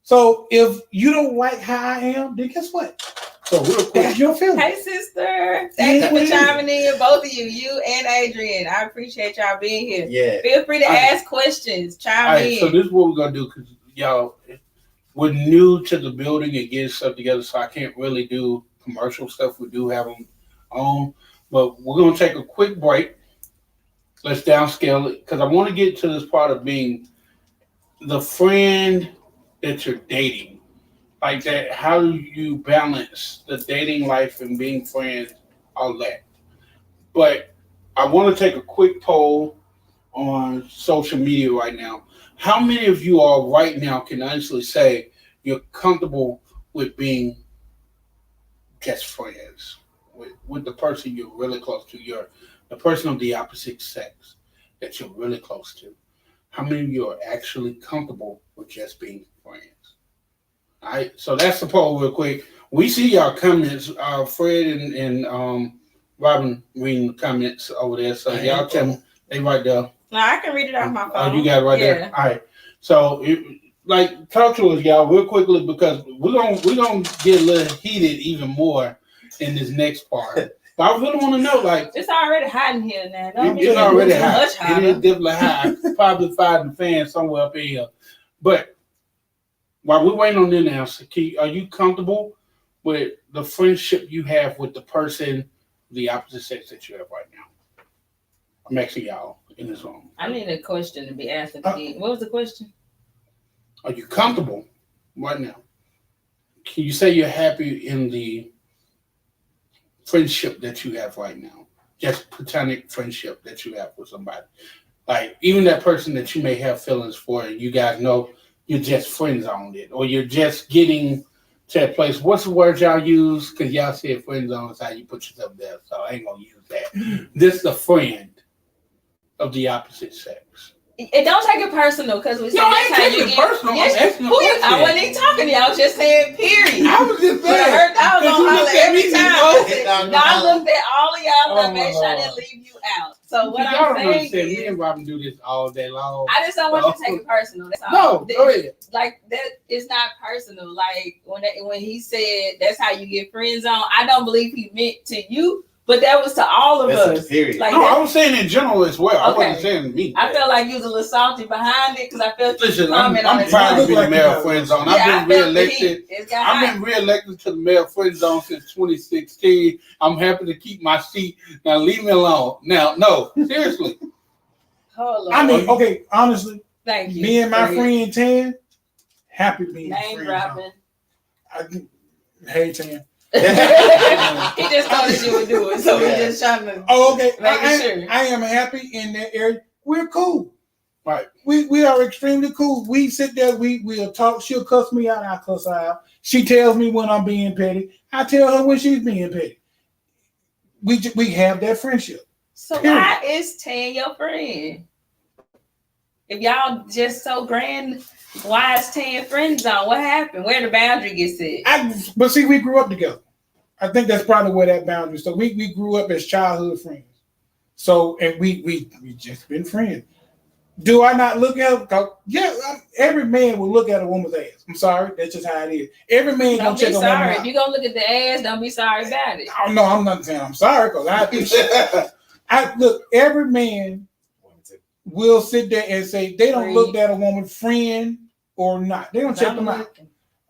So if you don't like how I am, then guess what? So real quick, That's your feeling. Hey, sister. Thank you for chiming in, both of you and Adrian. I appreciate y'all being here. Yeah. Feel free to ask questions. Chime in. So this is what we're gonna do because y'all, we're new to the building and getting stuff together, so I can't really do commercial stuff. We do have them on, but we're gonna take a quick break. Let's downscale it because I want to get to this part of being the friend that you're dating. Like that, how do you balance the dating life and being friends, all that? But I want to take a quick poll on social media right now. How many of you all right now can honestly say you're comfortable with being just friends with the person you're really close to, the person of the opposite sex that you're really close to? How many of you are actually comfortable with just being friends? All right, so that's the poll real quick. We see y'all comments, Fred and Robin reading the comments over there. So y'all tell me they right there. No, I can read it off my phone. Oh, you got it right there. All right. So, talk to us, y'all, real quickly because we're gonna get a little heated even more in this next part. But I really want to know, like, it's already hot in here now. It's already hot. Much hotter. It is definitely hot. Probably fighting the fan somewhere up in here. But while we're waiting on them now, are you comfortable with the friendship you have with the person, the opposite sex that you have right now? I'm asking y'all in this room. I need a question to be asked again. What was the question? Are you comfortable right now? Can you say you're happy in the friendship that you have right now? Just platonic friendship that you have with somebody. Like, even that person that you may have feelings for, and you guys know you're just friends on it, or you're just getting to that place. What's the word y'all use? Because y'all said friend zone is how you put yourself there, so I ain't going to use that. This is a friend of the opposite sex. It don't take it personal because we said I ain't taking it personal. Yes, I wasn't even talking to you. I was just saying, period. I was just saying. But I heard I was gonna holler every time. I looked at all of y'all and made sure I didn't leave you out. So what I'm saying is, me and Robin do this all day long. I just don't want you to take it personal. That's all. No, go ahead. Like that, it's not personal. Like when he said that's how you get friends on, I don't believe he meant to you. But that was to all of us. Period. Like I was saying in general as well. I wasn't saying to me. I felt like you was a little salty behind it because I felt Listen, I'm proud to be the mayor of Friend Zone. I've been reelected. I've been reelected to the mayor of Friend Zone since 2016. I'm happy to keep my seat. Now leave me alone. Now, no, seriously. Oh, I mean, okay, honestly, thank you. me and my friend Tan, happy being name dropping. Hey Tan. He just told us you would do it, so we just trying to. Oh, okay. Sure. I am happy in that area. We're cool. Right. We are extremely cool. We sit there, we'll talk. She'll cuss me out, I cuss her out. She tells me when I'm being petty. I tell her when she's being petty. We have that friendship. So why is Tan your friend? If y'all just so grand, why is Tan friend zone? What happened? Where the boundary get set? But see, we grew up together. I think that's probably where that boundary. So we grew up as childhood friends. So and we just been friends. Do I not look at her? Yeah, every man will look at a woman's ass. I'm sorry, that's just how it is. Every man gonna check a woman out. If you gonna look at the ass, don't be sorry about it. Oh no, I'm not saying I'm sorry because I look. Every man will sit there and say they don't look at a woman friend or not. They don't check them out.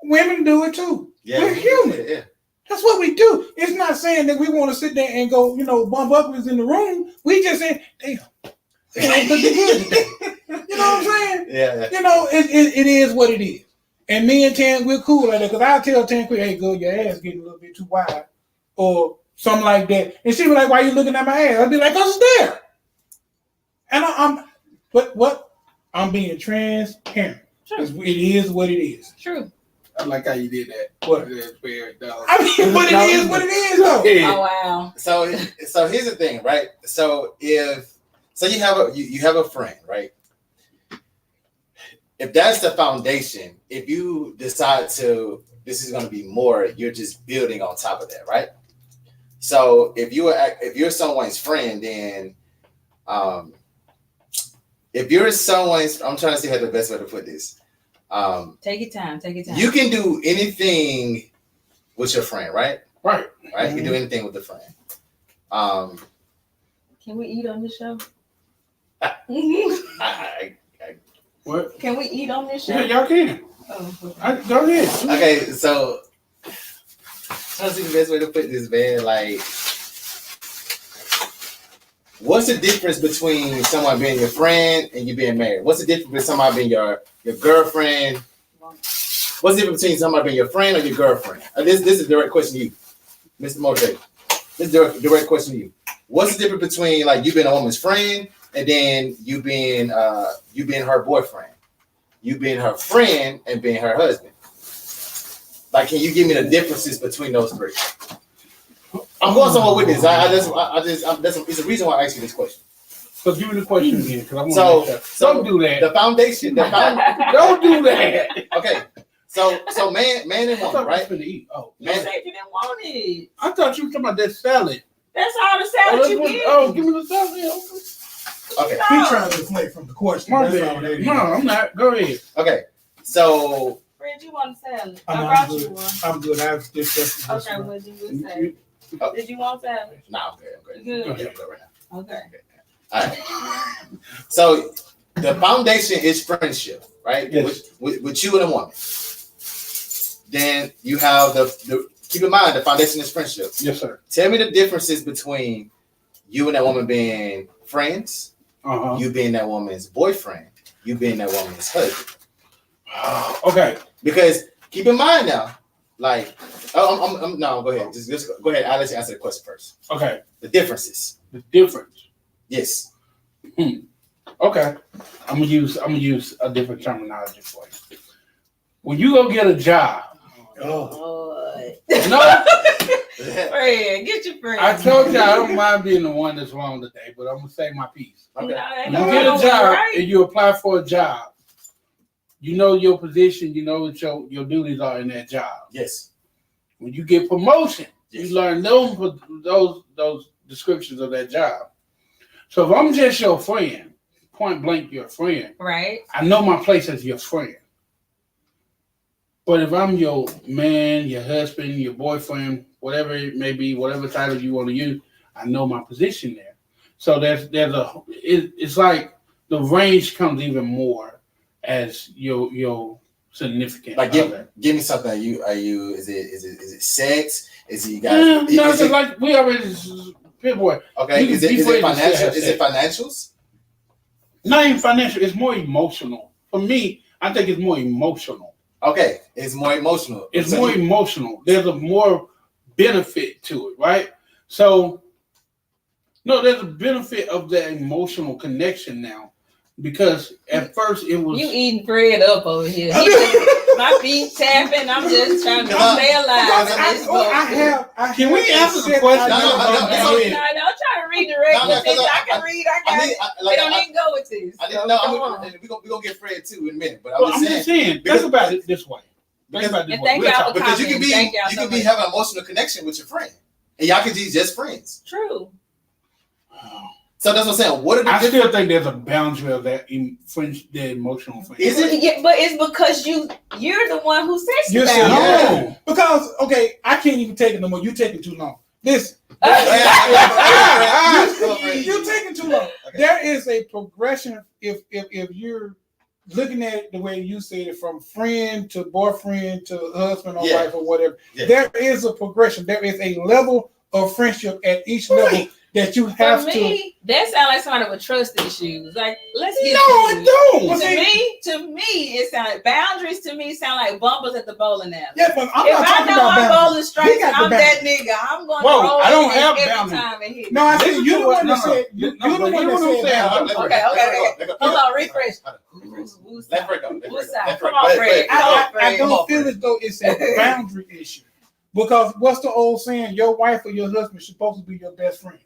Women do it too. Yeah, we're human. Yeah. That's what we do. It's not saying that we want to sit there and go, bump uppers in the room. We just saying, damn, it ain't looking good today. You know what I'm saying? Yeah. It is what it is. And me and Tan, we're cool like that because I tell Tan, hey, girl, your ass getting a little bit too wide or something like that. And she be like, why you looking at my ass? I'd be like, because it's there. And I'm being transparent. True. It is what it is. True. I like how you did that. What? That's fair, dog. I mean, but it is what it is, though. Oh wow. So here's the thing, right? So you have a friend, right? If that's the foundation, if you decide this is going to be more, you're just building on top of that, right? So if you're someone's friend, then if you're someone's, I'm trying to see how the best way to put this. Take your time. You can do anything with your friend, right? Right. Mm-hmm. You can do anything with a friend. Can we eat on this show? What? Can we eat on this show? Yeah, y'all can. Oh, go ahead. Okay, so trying to see the best way to put this, man. Like, what's the difference between someone being your friend and you being married? What's the difference between somebody being your girlfriend? What's the difference between somebody being your friend or your girlfriend? This is a direct question to you, Mr. Motivator. This is a direct question to you. What's the difference between like you being a woman's friend and then you being her boyfriend? You being her friend and being her husband? Like, can you give me the differences between those three? I'm going somewhere with this. It's a reason why I asked you this question. So give me the question again, because I want to. So don't do that. The foundation. Don't do that. Okay. So man and woman, right? To eat. Oh, man, you didn't want it. I thought you were talking about that salad. That's all the salad you get. Oh, give me the salad. Okay. He trying to deflect from the question. My That's bad. all that is. No, I'm not. Go ahead. Okay. So Fred, you want a salad? I I know, brought I'm you good. one. I'm good. I was just Okay, what did you say? Did you want salad? nah, I'm good. Good. I'm good right now. Okay. All right. So the foundation is friendship, right? Yes. With you and a woman. Then you have the keep in mind the foundation is friendship. Yes, sir. Tell me the differences between you and that woman being friends, you being that woman's boyfriend, you being that woman's husband. Okay. Because keep in mind now, like, no, go ahead. Just go ahead. I'll let you answer the question first. Okay. The differences. The difference. Yes. Okay. I'm gonna use a different terminology for you. When you go get a job, no, Fred, get your friend. I told you I don't mind being the one that's wrong today, but I'm gonna say my piece. Okay. When you get a job and you apply for a job, you know your position, you know what your duties are in that job. Yes. When you get promotion, Yes. you learn those descriptions of that job. So if I'm just your friend, point blank your friend, Right. I know my place as your friend. But if I'm your man, your husband, your boyfriend, whatever it may be, whatever title you want to use, I know my position there. So it's like the range comes even more as your significant Like other. give me something. Are you is it sex? Is it you guys? No, is it, like we already boy. okay. you Is can it be friends and financial? still have Is it financials? Not even financial. It's more emotional. For me, I think it's more emotional. Okay, it's more emotional. It's So more emotional. There's a more benefit to it, right? So, no, there's a benefit of the emotional connection now, because at first it was You eating Fred up over here. My feet tapping. I'm just trying to stay alive. Can we answer the question? No, I'm trying to redirect No, this. I can read. I got it. They don't even go with this. We're gonna get Fred too in a minute, but I'm just saying. Think about it this way. Think about it this And way. thank Real y'all talk. for because you can be Thank y'all you so can be much. having an emotional connection with your friend, and y'all can be just friends. True. So that's what I'm saying. What are the I different? still think there's a boundary of that the emotional thing. Is it? Yeah, but it's because you're the one who says You're saying that. No. because I can't even take it no more. You taking too long. Listen, you taking too long. Okay. There is a progression if you're looking at it the way you said it, from friend to boyfriend to husband or Yeah. wife or whatever. Yeah. There is a progression. There is a level of friendship at each level that you have For to. me, that sounds like somebody with trust issues. Like, let's get No, to it don't. To me, it sounds like boundaries. To me, sound like bumpers at the bowling alley. Yeah, but I'm If not I talking know about I'm boundaries. bowling He straight, got the I'm that nigga. I'm going Whoa, to roll I don't in have every boundaries. time and hit. No, I Listen said you're to the what- one that no, said. no, You're no, the but one you know that what I'm said. saying? boundaries. Okay. Hold on, refresh. Let Fred go. Come on, Fred. I don't feel as though it's a boundary issue, because what's the old saying? Your wife or your husband is supposed to be your best friend,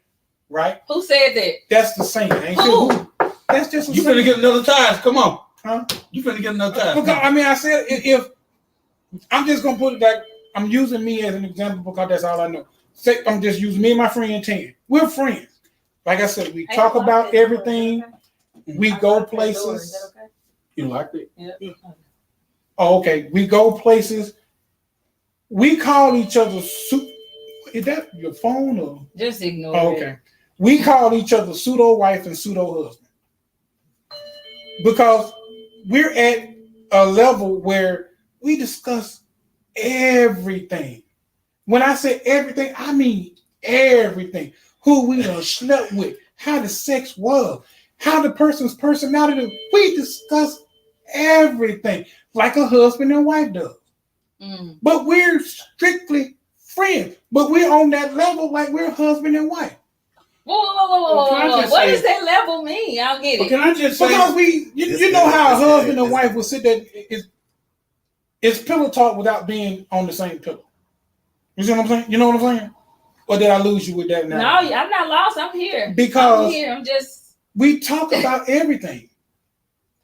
right? Who said that? That's the saying. Ain't Who? it? That's just a You saying. finna get another ties. Come on. Huh? You finna get another ties. Because I said if I'm just gonna put it like I'm using me as an example because that's all I know. Say I'm just using me and my friend Tan. We're friends. Like I said, we talk about everything. We go places. You liked it? Yeah. Oh, okay. We go places. We call each other. Is that your phone or? Just ignore Oh, it. okay. We call each other pseudo wife and pseudo husband because we're at a level where we discuss everything. When I say everything, I mean everything. Who we done slept with, how the sex was, how the person's personality. We discuss everything like a husband and wife does. Mm. But we're strictly friends. But we're on that level like we're husband and wife. Whoa. What does that level mean? I'll get But it. can I just say? Because you know how a husband and wife will sit there. It's pillow talk without being on the same pillow. You see what I'm saying? You know what I'm saying? Or did I lose you with that now? No, I'm not lost. I'm here. Because I'm here. I'm just. we talk about everything,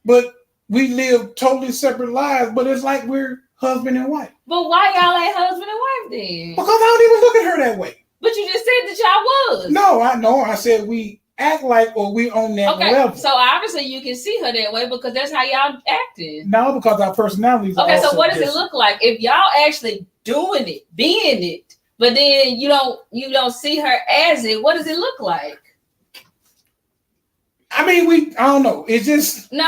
but we live totally separate lives. But it's like we're husband and wife. But why y'all ain't husband and wife then? Because I don't even look at her that way. But you just said that y'all was. No, I know. I said we act like or we on that Okay, level. so obviously you can see her that way because that's how y'all acting. No, because our personalities are Okay, so also what does it different. look like if y'all actually doing it, being it, but then you don't see her as it? What does it look like? I mean, I don't know. It's just No.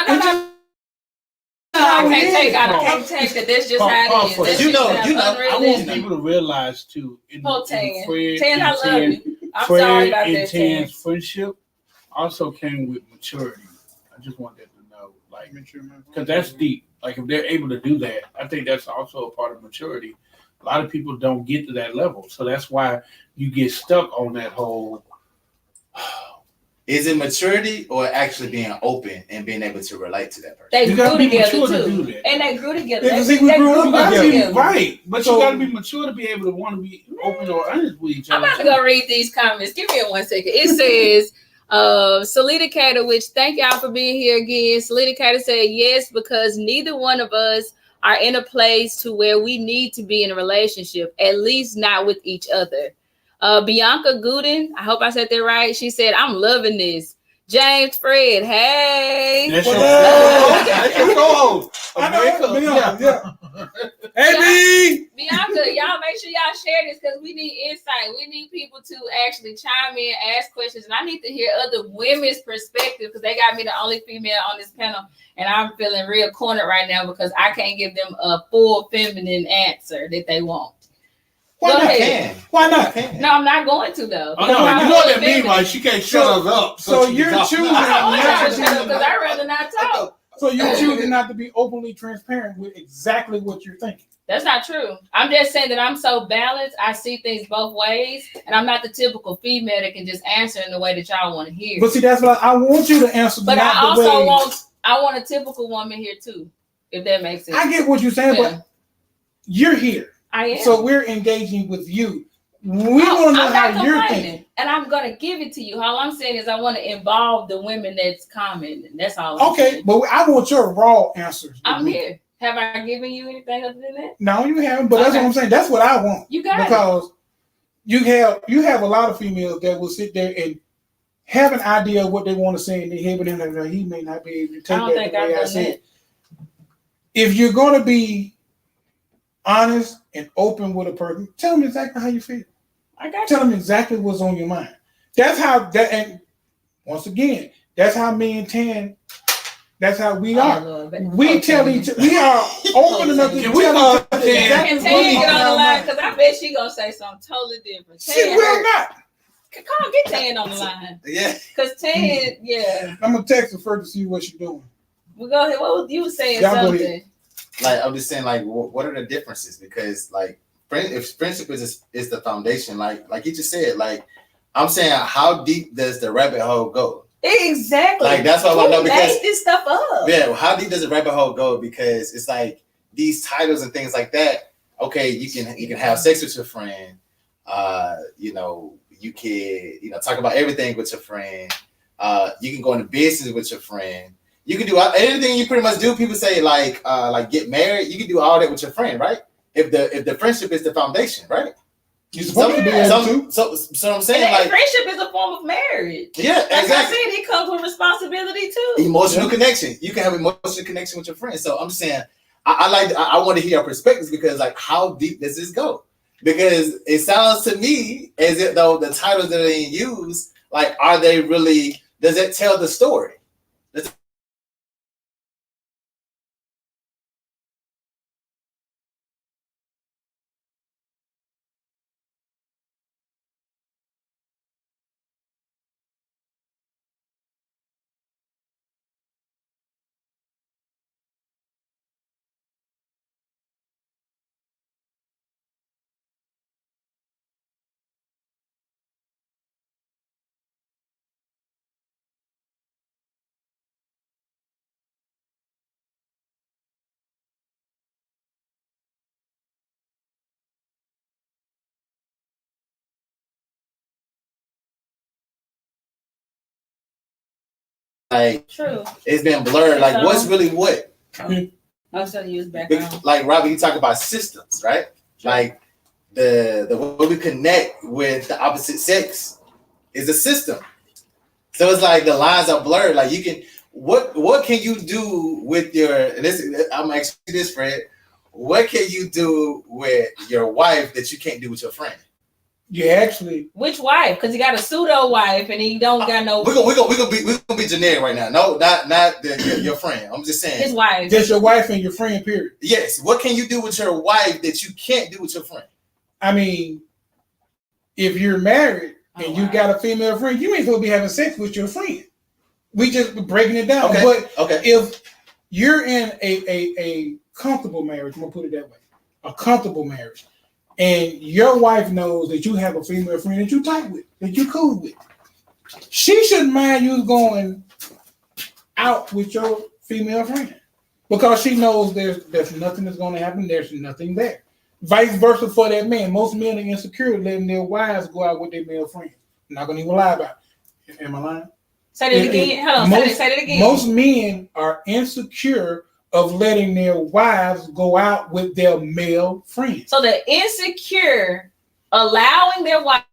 how I it is. can't take that. That's just how it is. That's You know, just you know, I I want unrealistic. people to realize too, in Oh, the Tan. Fred Tan, I and love Tan- you. I'm Fred sorry about and that, Tan. Tan's friendship also came with maturity. I just want them to know, like, because that's deep. Like, if they're able to do that, I think that's also a part of maturity. A lot of people don't get to that level, so that's why you get stuck on that whole. Is it maturity or actually being open and being able to relate to that person? They You gotta grew be together mature to too, do that. and they grew together. Yeah, They, see, we they grew up grew You up gotta be together. right, but So- you got to be mature to be able to want to be open or honest with each I'm other. about to go read these comments. Give me 1 second. It says, Salita Cater, which thank y'all for being here again. Salita Cater said yes, because neither one of us are in a place to where we need to be in a relationship, at least not with each other. Bianca Gooden, I hope I said that right. She said, I'm loving this. James Fred, hey. That's What your, up? that's your co-host. I know, America. yeah. Hey, B! Bianca, y'all make sure y'all share this because we need insight. We need people to actually chime in, ask questions, and I need to hear other women's perspective because they got me the only female on this panel, and I'm feeling real cornered right now because I can't give them a full feminine answer that they want. Why Go not? ahead. Why not? No, I'm not going to though. Oh, no, you know what that means, right? She can't shut us up. So she you're can talk. choosing I don't want not y'all to to shut up be. because I'd rather not talk. So you're choosing not to be openly transparent with exactly what you're thinking. That's not true. I'm just saying that I'm so balanced. I see things both ways, and I'm not the typical female that can just answer in the way that y'all want to hear. But see, that's what I want you to answer. But not I the also way, want a typical woman here too, if that makes sense. I get what you're saying, Yeah. but you're here, I am. so we're engaging with you. We Oh, want to know I'm not how you're complaining, thinking. and I'm gonna give it to you. All I'm saying is I want to involve the women that's commenting. That's all. I'm Okay, saying. but I want your raw answers. I'm here. Have I given you anything other than that? No, you haven't. But that's Okay. what I'm saying. That's what I want. You got it. Because you have a lot of females that will sit there and have an idea of what they want to say in their head, but then he may not be able to I take don't that think the I've way I done said. that. If you're going to be honest and open with a person, tell them exactly how you feel. I got you. Tell them exactly what's on your mind. That's how that. And once again, that's how me and Tan. That's how we are. Lord, We tell each. We are open enough to Can tell we each call other Tan? exactly Can what's Tan get on the our line? mind. Because I bet she gonna say something totally different. She Tan will hurt. not. Come on, get Tan on the line. Yeah. Because Tan, yeah. I'm gonna text her first to see what she's doing. Well, go ahead. What was you saying? Y'all go Something. ahead. Like I'm just saying, like, what are the differences? Because like, if friendship is the foundation, like he just said, like I'm saying, how deep does the rabbit hole go? Exactly. Like that's what I want to know Who because made this stuff up? yeah, how deep does the rabbit hole go? Because it's like these titles and things like that. Okay, you can have sex with your friend. You can talk about everything with your friend. You can go into business with your friend. You can do anything you pretty much do. People say like get married. You can do all that with your friend, right? If the friendship is the foundation, right? You're supposed to be able to. So I'm saying And like friendship is a form of marriage. yeah, Like exactly. I said, it comes with responsibility too. Emotional connection. You can have emotional connection with your friends. So I'm saying I want to hear your perspectives because like how deep does this go? Because it sounds to me as if though the titles that are being used, like are they really? Does it tell the story? Like True. it's been blurred. Like what's really what? I'll tell you his background. Like Robbie, you talk about systems, right? Like the way we connect with the opposite sex is a system. So it's like the lines are blurred. Like you can what can you do with your this? I'm asking you this, Fred. What can you do with your wife that you can't do with your friend? You actually. Which wife? Because he got a pseudo wife and he don't got no. We're gonna be generic right now. No, not your friend. I'm just saying His wife. Just your wife and your friend. Period. Yes. What can you do with your wife that you can't do with your friend? I mean, if you're married and you got a female friend, you ain't supposed to be having sex with your friend. We just breaking it down. Okay. But if you're in a comfortable marriage, I'm gonna put it that way, a comfortable marriage, and your wife knows that you have a female friend that you tight with, that you cool with, she shouldn't mind you going out with your female friend because she knows there's nothing that's going to happen. There's nothing there. Vice versa for that man. Most men are insecure letting their wives go out with their male friends. I'm not going to even lie about it. Am I lying? Say that again. Hold on. Say that again. Most men are insecure of letting their wives go out with their male friends. So the insecure allowing their wife.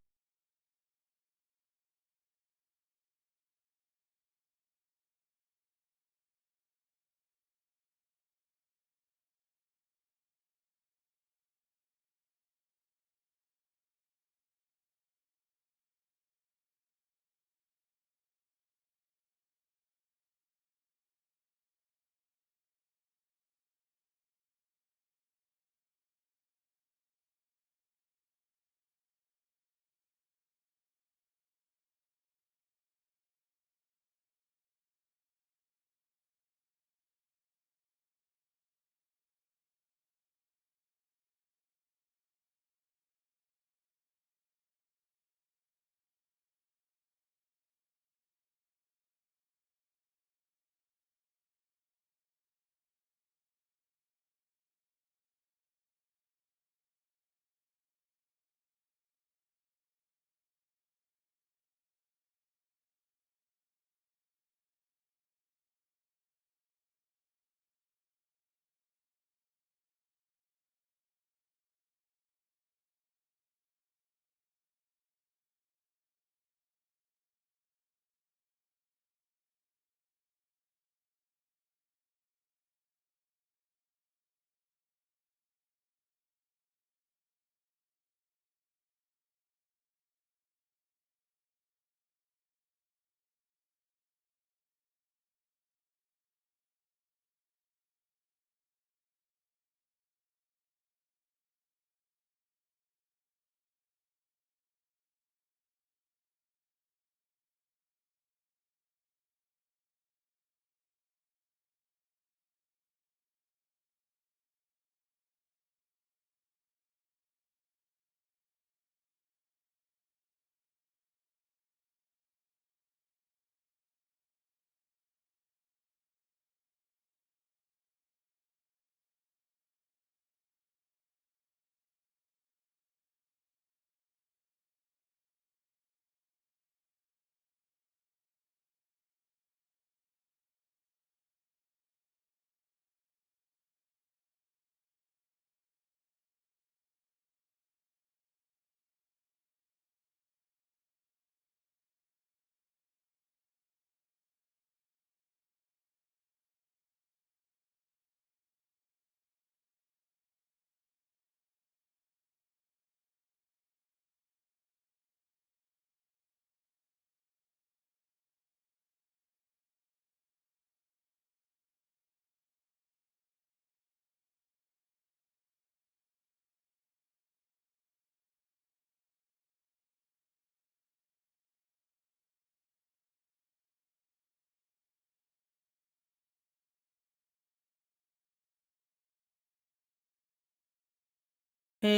All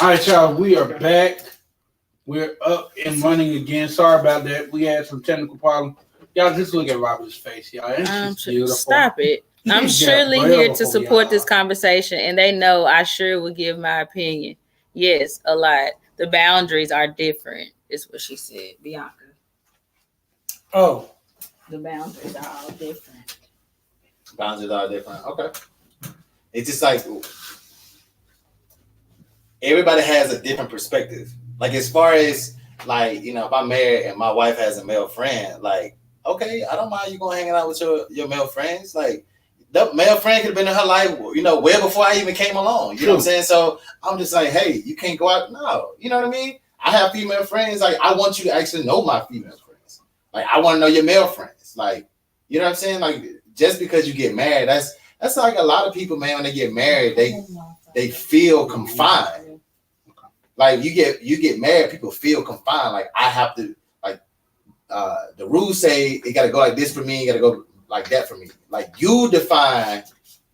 right, y'all, we are back. We're up and running again. Sorry about that. We had some technical problems. Y'all just look at Robert's face, y'all. It's beautiful. Stop it. I'm surely here to support this conversation, and they know I sure will give my opinion. Yes, a lot. The boundaries are different, is what she said, Bianca. Oh. The boundaries are all different. Boundaries are different. Okay. It's just like everybody has a different perspective. Like as far as like, you know, if I'm married and my wife has a male friend, like, okay, I don't mind you going hanging out with your male friends. Like the male friend could have been in her life, you know, way before I even came along. You know what I'm saying? So I'm just like, hey, you can't go out. No, you know what I mean? I have female friends. Like I want you to actually know my female friends. Like I want to know your male friends. Like, you know what I'm saying? Like just because you get married, that's like a lot of people, man, when they get married, they feel confined. Like you get married, people feel confined. Like I have to, like the rules say it got to go like this for me, it got to go like that for me. Like you define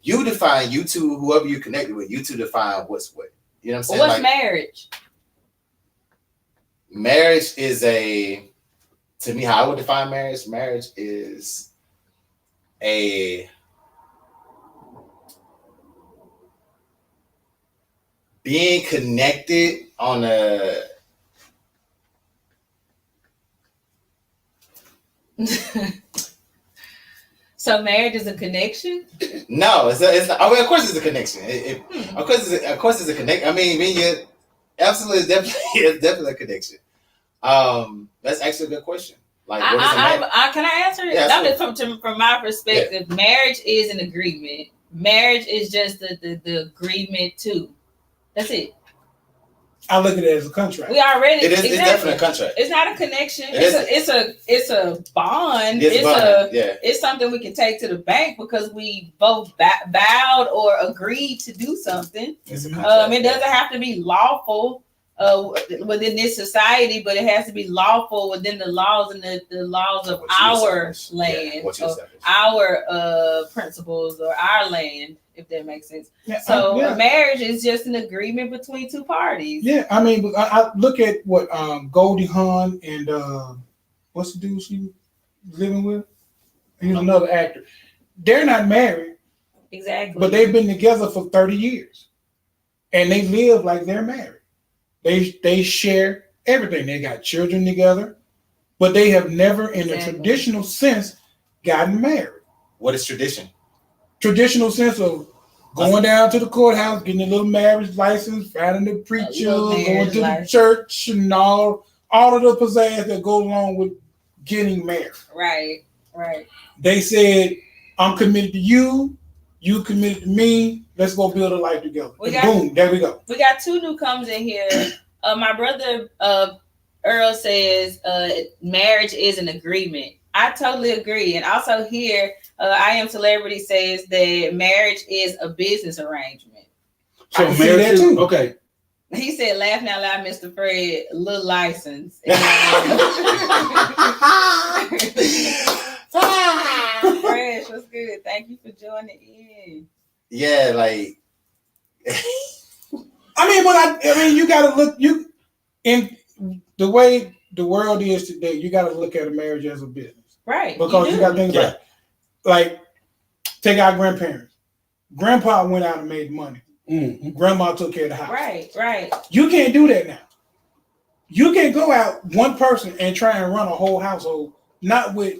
you two, whoever you connected with, you two define what's what. You know what I'm saying? What's like, marriage? Marriage is to me, how I would define marriage. Marriage is a being connected on a So marriage is a connection? no, it's not. I mean, of course, it's a connection. Of course, it's a connection. I mean, you absolutely, it's definitely a connection. That's actually a good question. Like, what is a marriage? Can I answer it? Yeah, from my perspective, marriage is an agreement. Marriage is just the agreement too. That's it. I look at it as a contract. We already It's definitely a contract. It's not a connection. It's a bond. It's something we can take to the bank because we both vowed or agreed to do something. It's a contract. It doesn't have to be lawful within this society, but it has to be lawful within the laws and the laws of our land, our principles or our land, if that makes sense. Yeah, so a marriage is just an agreement between two parties. Yeah, I mean, I look at what Goldie Hawn and what's the dude she was living with? He was another actor. They're not married. Exactly. But they've been together for 30 years. And they live like they're married. They share everything. They got children together, but they have never, in a traditional sense, gotten married. What is tradition? Traditional sense of going down to the courthouse, getting a little marriage license, finding the preacher, going to the church, and all of the pizzazz that go along with getting married. Right. They said, I'm committed to you, you committed to me, let's go build a life together. Boom, there we go. We got two newcomers in here. My brother Earl says marriage is an agreement. I totally agree. And also here, I Am Celebrity says that marriage is a business arrangement. So marriage is okay. He said, laughing out loud, Mr. Fred, little license. Fresh, what's good? Thank you for joining in. Yeah, like I mean, you gotta look in the way the world is today, you gotta look at a marriage as a business. Right. Because you gotta think about it. Like, take our grandparents. Grandpa went out and made money. Mm-hmm. Grandma took care of the house. Right. You can't do that now. You can't go out one person and try and run a whole household, not with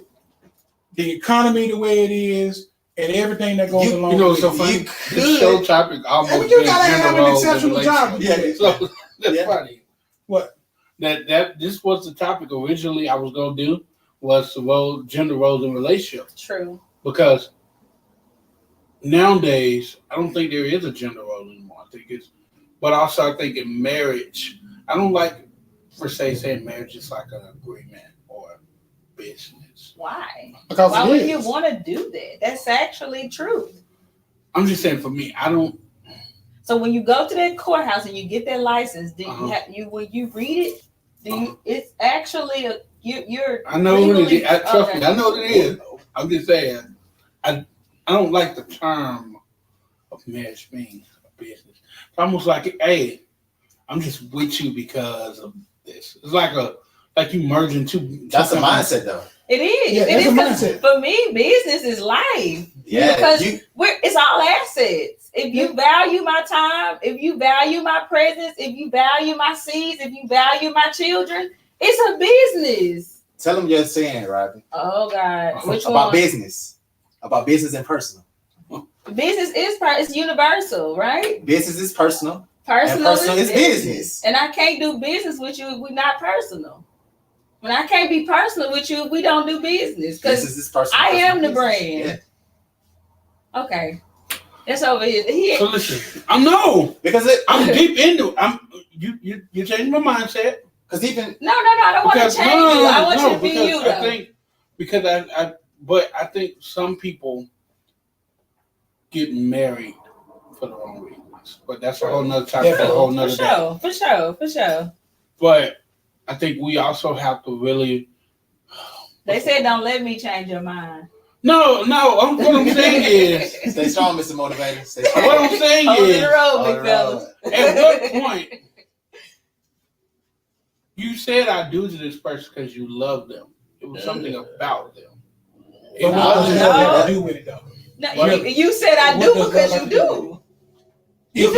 the economy the way it is and everything that goes along. You know, with so funny. The show topic almost. You gotta have an exceptional job. So that's funny. What? That this was the topic originally I was gonna do was the gender roles in relationships. True. Because nowadays I don't think there is a gender role anymore. But also I think in marriage, I don't like per se saying marriage is like an agreement or business. Why? Because why would you want to do that? That's actually true. I'm just saying for me, I don't. So when you go to that courthouse and you get that license, do you when you read it, it's actually you're. I know what it is. Trust me, I know what it is. I'm just saying, I don't like the term of marriage being a business. It's almost like, hey, I'm just with you because of this. It's like you merging two. That's a mindset, though. It is. Yeah, it is. A mindset. For me, business is life. Yeah, because it's all assets. If you value my time, if you value my presence, if you value my seeds, if you value my children, it's a business. Tell them you're saying, Robin. Oh God, which about one? business and personal. Business is it's universal, right? Business is personal. Personal, And personal is business. And I can't do business with you if we're not personal. When I can't be personal with you if we don't do business. Because I am the brand. Yeah. Okay. That's over here. So listen, I'm deep into it. You changed my mindset. Because even no, I don't want to change you. I want you to be you. I think because I think some people get married for the wrong reasons. But that's a whole nother topic. A whole nother day. For sure. But I think we also have to really. They said, "Don't let me change your mind." No. What I'm saying is, stay strong, Mr. Motivator. Stay strong. What I'm saying is, the road, big fellas. At what point you said I do to this person because you love them? It was something about them. But what does love have to do with it, though? No, you said I do because you do. You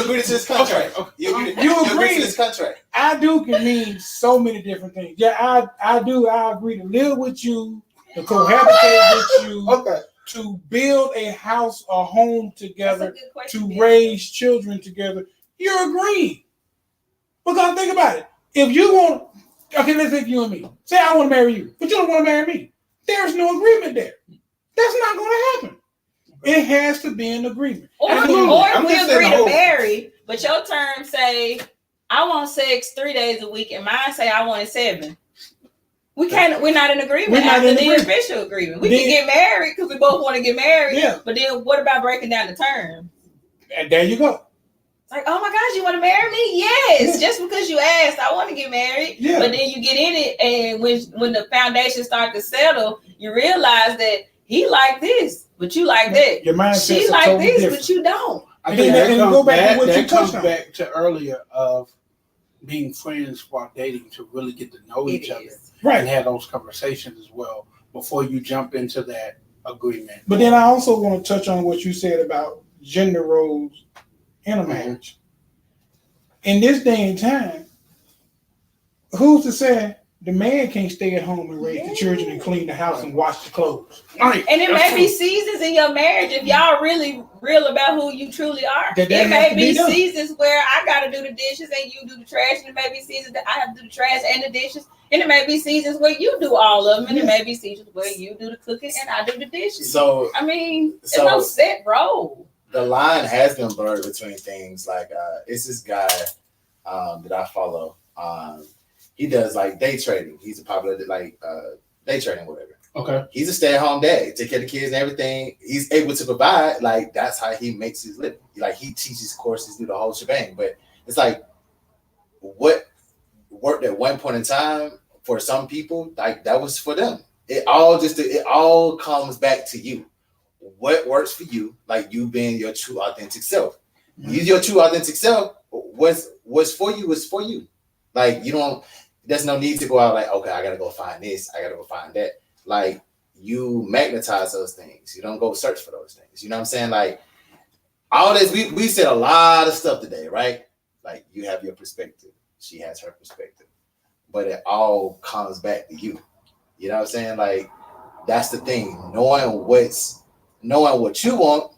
agree to this contract. Okay. You agree to this contract. I do can mean so many different things. Yeah, I do. I agree to live with you, to cohabitate with you, to build a house, a home together, to raise children together. You're agreeing. Because think about it. If you want, let's take you and me. Say I want to marry you, but you don't want to marry me. There's no agreement there. That's not going to happen. It has to be an agreement. Or if we agree to marry, but your terms say, I want sex 3 days a week, and mine say I want it 7. We're not in agreement after the official agreement. We can get married because we both want to get married. Yeah. But then what about breaking down the terms? And there you go. It's like, oh my gosh, you want to marry me? Yes. Just because you asked, I want to get married. Yeah. But then you get in it, and when the foundation starts to settle, you realize that he like this, but you like that. Your mindset she like totally this, different. But you don't. I think that comes back to earlier of being friends while dating to really get to know each other, right? And have those conversations as well before you jump into that agreement. But then I also want to touch on what you said about gender roles in a marriage. In this day and time, who's to say the man can't stay at home and raise the children and clean the house and wash the clothes? Right. And it may be seasons in your marriage if y'all really real about who you truly are. It may be seasons where I got to do the dishes and you do the trash, and it may be seasons that I have to do the trash and the dishes, and it may be seasons where you do all of them, and it may be seasons where you do the cooking and I do the dishes. So I mean, it's no set role. The line has been blurred between things like it's this guy that I follow. He does like day trading. He's a popular day trading, whatever. Okay. He's a stay-at-home dad. Take care of the kids and everything. He's able to provide. Like that's how he makes his living. Like he teaches courses, do the whole shebang. But it's like what worked at one point in time for some people, like that was for them. It all comes back to you. What works for you, like you being your true authentic self. Mm-hmm. Use your true authentic self. What's for you is for you. Like you don't. There's no need to go out like, okay, I gotta go find this. I gotta go find that. Like you magnetize those things. You don't go search for those things. You know what I'm saying? Like all this. We said a lot of stuff today, right? Like you have your perspective. She has her perspective, but it all comes back to you. You know what I'm saying? Like that's the thing. Knowing what you want,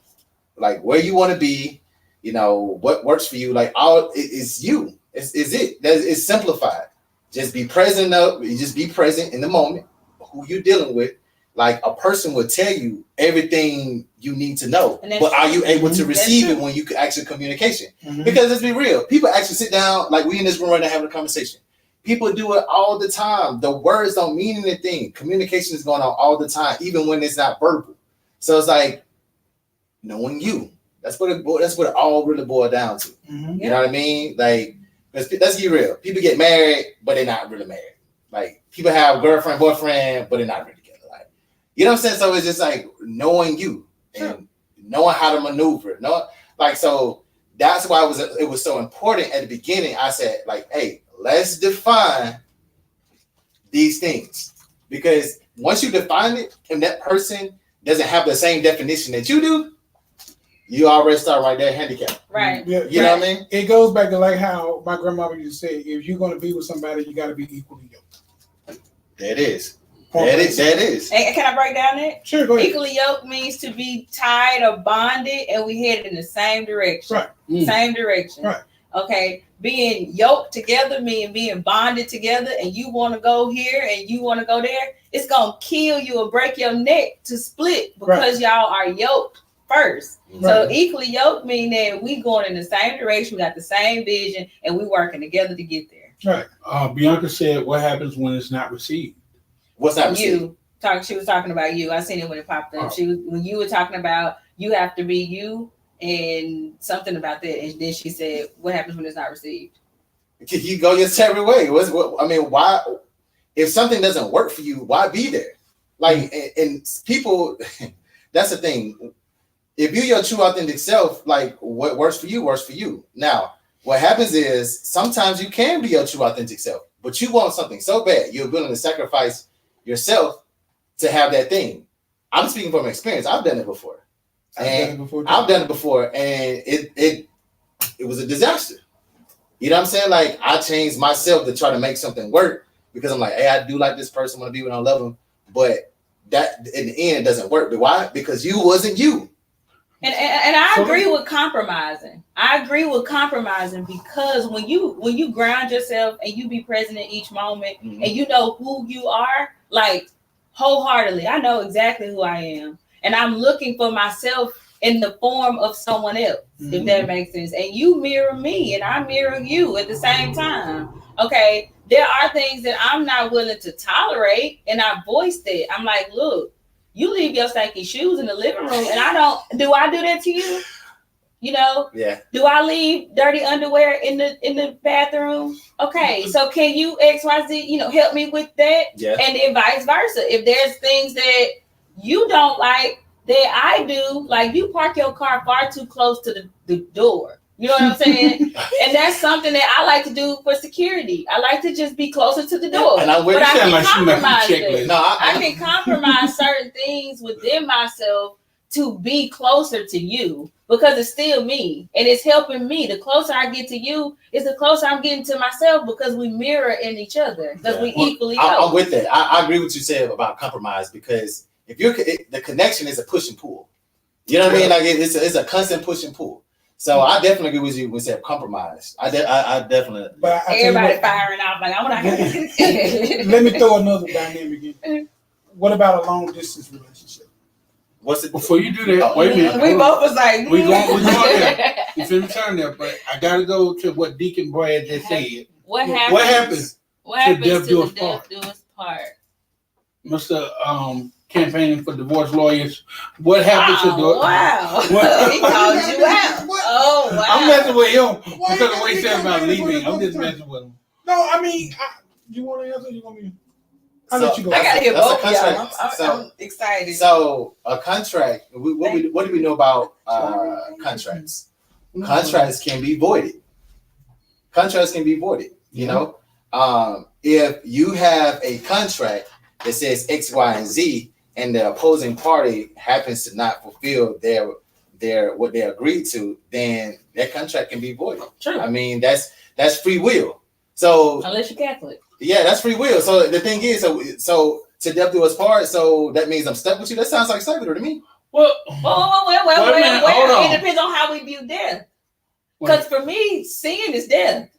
like where you want to be, you know, what works for you, like all it's you. It's simplified. Just be present up, just be present in the moment, who you're dealing with. Like a person will tell you everything you need to know, but are you able to receive it when you can actually communication? Mm-hmm. Because let's be real, people actually sit down, like we in this room right now having a conversation. People do it all the time. The words don't mean anything. Communication is going on all the time, even when it's not verbal. So it's like knowing you. That's what it all really boiled down to. Mm-hmm. You know what I mean? Like let's get real. People get married, but they're not really married. Like people have girlfriend, boyfriend, but they're not really together. Like you know what I'm saying? So it's just like knowing you and knowing how to maneuver. So that's why it was so important at the beginning. I said, like, hey, let's define these things. Because once you define it and that person doesn't have the same definition that you do, you already start right there handicapped. Right. Yeah, you know what I mean? It goes back to like how my grandmother used to say, if you're going to be with somebody, you got to be equally yoked. There it is. That is. And can I break down that? Sure, go ahead. Equally yoked means to be tied or bonded, and we headed in the same direction. Right. Same direction. Right. Okay. Being yoked together means being bonded together, and you want to go here and you want to go there. It's gonna kill you or break your neck to split because y'all are yoked first. Right. So equally yoked mean that we going in the same direction, we got the same vision, and we working together to get there. Right. Bianca said, "What happens when it's not received?" What's that? She was talking about you. I seen it when it popped up. When you were talking about you have to be you and something about that, and then she said, "What happens when it's not received?" Can you go your separate way? Why? If something doesn't work for you, why be there? Like, and people, that's the thing. If you're your true authentic self, like what works for you works for you. Now, what happens is sometimes you can be your true authentic self, but you want something so bad you're willing to sacrifice yourself to have that thing. I'm speaking from experience. I've done it before. I've done it before, and it was a disaster. You know what I'm saying? Like, I changed myself to try to make something work because I'm like, hey, I do like this person, want to be with them, I love them, but that in the end it doesn't work. But why? Because you wasn't you. And I agree with compromising. I agree with compromising because when you ground yourself and you be present in each moment and you know who you are, like wholeheartedly, I know exactly who I am, and I'm looking for myself in the form of someone else, if that makes sense. And you mirror me and I mirror you at the same time. Okay, there are things that I'm not willing to tolerate, and I voiced it. I'm like, look, you leave your stinky shoes in the living room, and do I do that to you? You know? Yeah. Do I leave dirty underwear in the bathroom? Okay, so can you XYZ, help me with that? Yeah. And then vice versa. If there's things that you don't like that I do, like you park your car far too close to the door. You know what I'm saying? And that's something that I like to do for security. I like to just be closer to the door. And I can compromise it. No, I can compromise certain things within myself to be closer to you because it's still me and it's helping me. The closer I get to you, is the closer I'm getting to myself because we mirror in each other because we equally know. I'm with that. I agree with what you said about compromise because if the connection is a push and pull. You know what I mean? Like it's a constant push and pull. So I definitely agree with you when you said compromise. I definitely. But everybody firing off like I want to. Let me throw another dynamic in. What about a long distance relationship? What's it? Before you do that, wait a minute. We both was like, we going there. You feel me turn there, but I gotta go to what Deacon Brad just said. What happens? What happens death to do the us death do us part? Mr. Campaigning for divorce lawyers. What happens to the wow. He called you out. Oh wow. I'm messing with him because of what he said about leaving. I'm just messing with him. No, I mean, you want to answer? You want me? I'll let you go. I gotta hear both of y'all. So, I'm excited. So a contract. What do we know about contracts? Contracts can be voided. Contracts can be voided. You know, if you have a contract that says X, Y, and Z, and the opposing party happens to not fulfill their what they agreed to, then that contract can be voided. True. I mean, that's free will. So unless you're Catholic. Yeah, that's free will. So the thing is, so to death do us part. So that means I'm stuck with you. That sounds like slavery to me. Well, hold on. It depends on how we view death. Because for me, sin is death.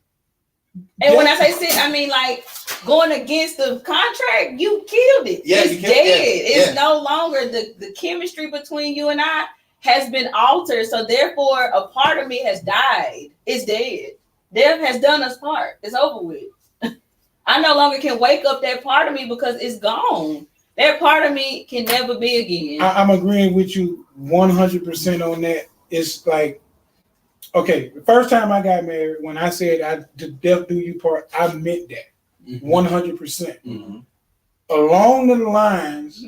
And when I say sin, I mean like going against the contract, you killed it. Yeah, it's dead. It's no longer the chemistry between you and I has been altered. So therefore, a part of me has died. It's dead. Death has done us part. It's over with. I no longer can wake up that part of me because it's gone. That part of me can never be again. I'm agreeing with you 100% on that. It's like, okay, the first time I got married, when I said the death do you part, I meant that 100%. Mm-hmm. Along the lines,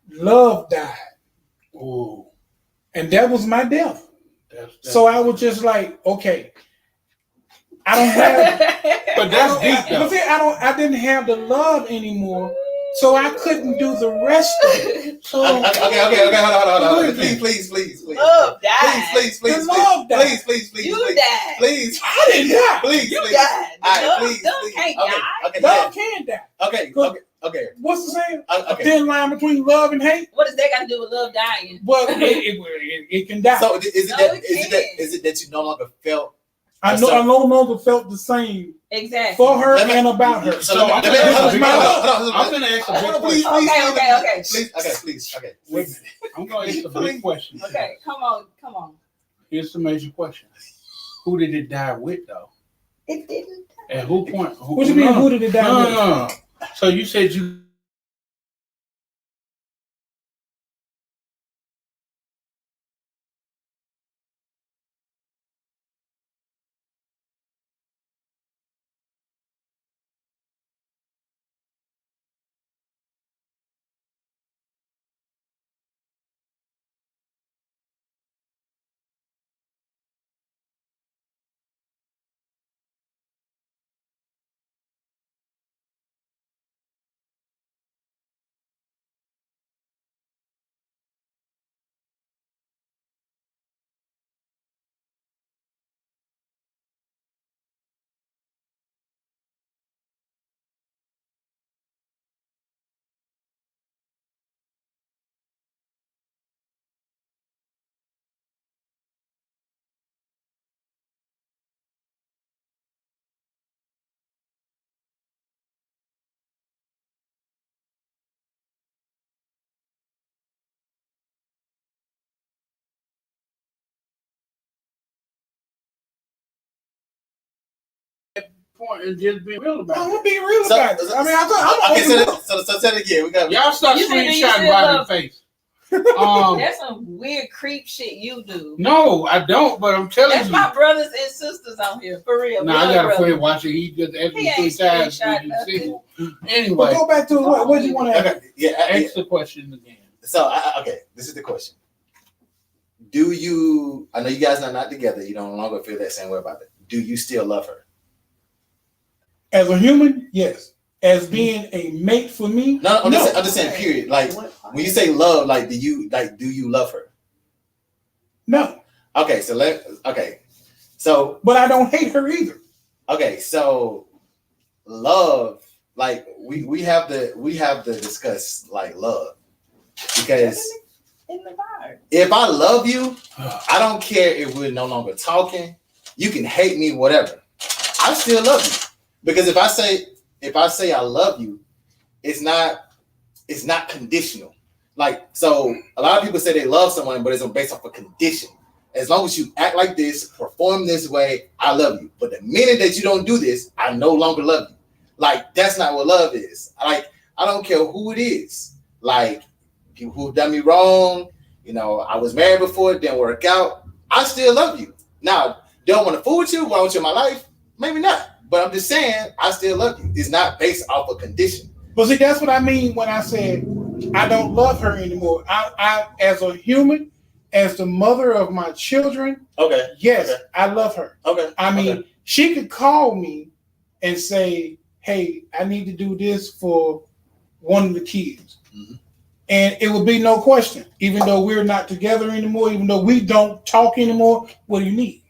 love died. Oh, and that was my death. So I was just like, okay, I don't have, but that's deep though. I didn't have the love anymore, so I couldn't do the rest of it. So okay, hold on. Please. Love died. Please. Love died. Please. You died. Please. I didn't die. Please. You died. All right, please. Love can't die. Okay, Love can die. Okay. Okay. What's the saying? A Okay. thin line between love and hate. What does that got to do with love dying? Well, it can die. So is it No, that it is it can't. that is it that you no longer felt? I no longer felt the same Exactly. for her Let me- and about her. So So let me- I'm let me- gonna hold on, ask hold on, hold on, I'm gonna ask a big hold on, question. Okay. Please. Okay. Wait a minute. I'm gonna ask a big question. Okay, come on. Here's the major question: who did it die with, though? It didn't. And who point? What you mean? Who did it die with? No. So you said you. Point and just be real I'm about gonna it. be real So- about it. I mean, I'm Okay, open book. so tell it again. We got Y'all start You said you screenshotting still Robin's love- face. That's some weird creep shit you do. No, I don't. But I'm telling That's you. my brothers and sisters on here, for real. Nah, I blood got a brothers. friend watching. He just asked me He 3 ain't times. screenshot Did you nothing. see? But Anyway, go back to what you want to ask. ask the question again. So okay, this is the question. Do you? I know you guys are not together. You no longer feel that same way about it. Do you still love her? As a human, yes. As being a mate for me, No, I'm no. just saying. Period. Like when you say love, do you love her? No. Okay, so But I don't hate her either. okay, so love, like we have to discuss like love, because In the bar. if I love you, I don't care if we're no longer talking. You can hate me, whatever. I still love you, because if I say I love you, it's not conditional. Like, so a lot of people say they love someone, but it's based off a condition. As long as you act like this, perform this way, I love you. But the minute that you don't do this, I no longer love you. Like, that's not what love is. Like, I don't care who it is. Like, people who've done me wrong, I was married before, it didn't work out. I still love you. Now, don't want to fool with you, want you in my life? Maybe not. But I'm just saying, I still love you. It's not based off a condition. But see, that's what I mean when I said I don't love her anymore. I as a human, as the mother of my children, Okay. yes, Okay. I love her. Okay. I mean, okay. she could call me and say, hey, I need to do this for one of the kids. Mm-hmm. And it would be no question, even though we're not together anymore, even though we don't talk anymore, what do you need?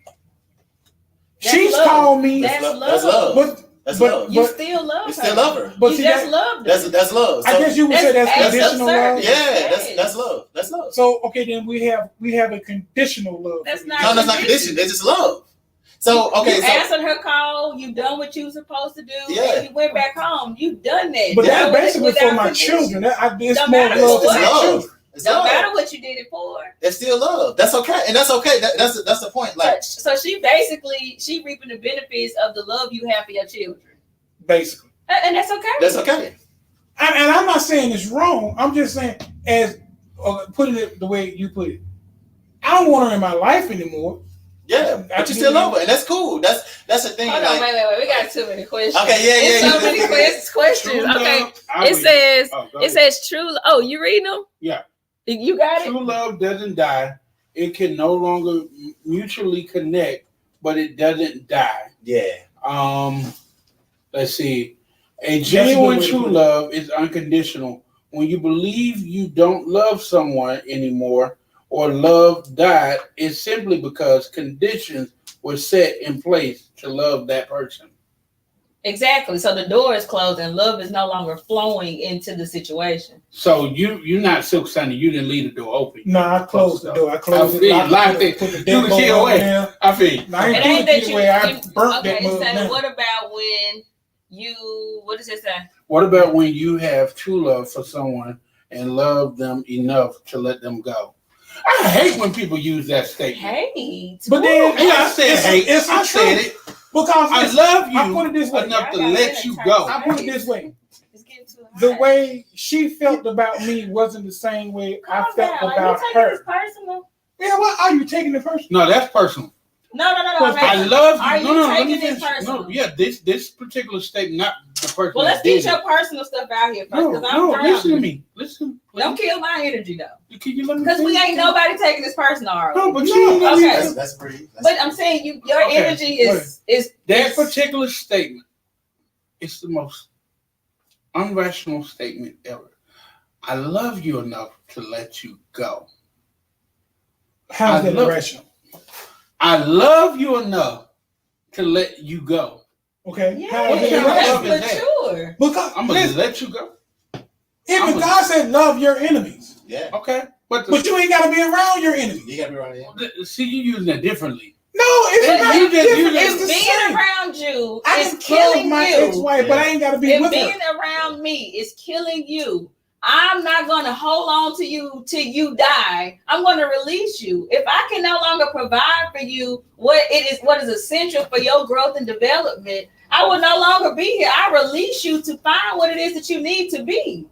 That's She's love. called me. That's That's love. love. But That's but, love. You but still love You her. still love her. But You see, just that- loved her. That's love. I guess you would say that's That's conditional love. absurd. Yeah, that's love. That's love. So okay, then we have a conditional love. That's for not- you. No, that's not condition. That's just love. So okay, You so answered her call. You done what you were supposed to do. Yeah. And you went back home. You done that. But Done that's it basically for without my condition. children. It's Don't more matter love for for my what. children. It's Don't love. matter what you did it for. It's still love. That's okay, and that's okay. That's the point. Like, So she basically reaping the benefits of the love you have for your children, Basically. and that's okay. that's okay. And I'm not saying it's wrong. I'm just saying, putting it the way you put it, I don't want her in my life anymore. Yeah, but you still love her, and that's cool. That's the thing. Hold on, wait. We got too many questions. Okay, yeah. It's so many questions. True Okay, love, I it would- says Oh, go it ahead. says true. Oh, you reading them? Yeah. You got it. True love doesn't die. It can no longer mutually connect, but it doesn't die. Yeah. Let's see. A That's genuine a good way to true put it. love is unconditional. When you believe you don't love someone anymore or love died, it's simply because conditions were set in place to love that person. Exactly. So the door is closed and love is no longer flowing into the situation. So you're not Silk Sunny. You didn't leave the door open. No, I closed the door. I closed I feel it. locked it. Put the Threw the deadbolt key on away. there. I feel. No, I ain't It threw ain't the that key you. away. I burnt that Okay, mug so down. what about when you? What does it say? What about when you have true love for someone and love them enough to let them go? I hate when people use that statement. Hate. But then, Yeah, I said hate. It's I a said truth. it. Because I listen, love you I put it this way. enough to Y'all let got you me go. I put it this way. It's getting too hot. The way she felt about me wasn't the same way I Calm felt down. about Are you taking this her. personal? Yeah, why are you taking it personal? No, that's personal. No. I love you. Are you Let taking me this finish. personal? No, yeah, this particular statement, not the person. Well, let's that did get your it. personal stuff out here first, because I'm drowning. Listen to me. Listen. Don't kill my energy though, Can you let me? because we finish? ain't nobody taking this personal. Are we? No, but No, you let me okay. finish. That's pretty. But I'm saying your Okay, energy is That particular statement is the most irrational statement ever. I love you enough to let you go. How's that love- irrational? I love you enough to let you go. Okay. Yeah, How is it kind of love irrational? is that? mature. Because I'm gonna listen, let you go. even God said love your enemies. Yeah. Okay, but But you ain't gotta be around your enemies. You gotta be around here. see, you using that differently. No, it's Yeah, not you just- different. you It's just- the Being same. around you I is can love killing my you. ex-wife, but I ain't gotta be And with being her. around me is killing you. I'm not going to hold on to you till you die. I'm going to release you. If I can no longer provide for you what is essential for your growth and development, I will no longer be here. I release you to find what it is that you need to be.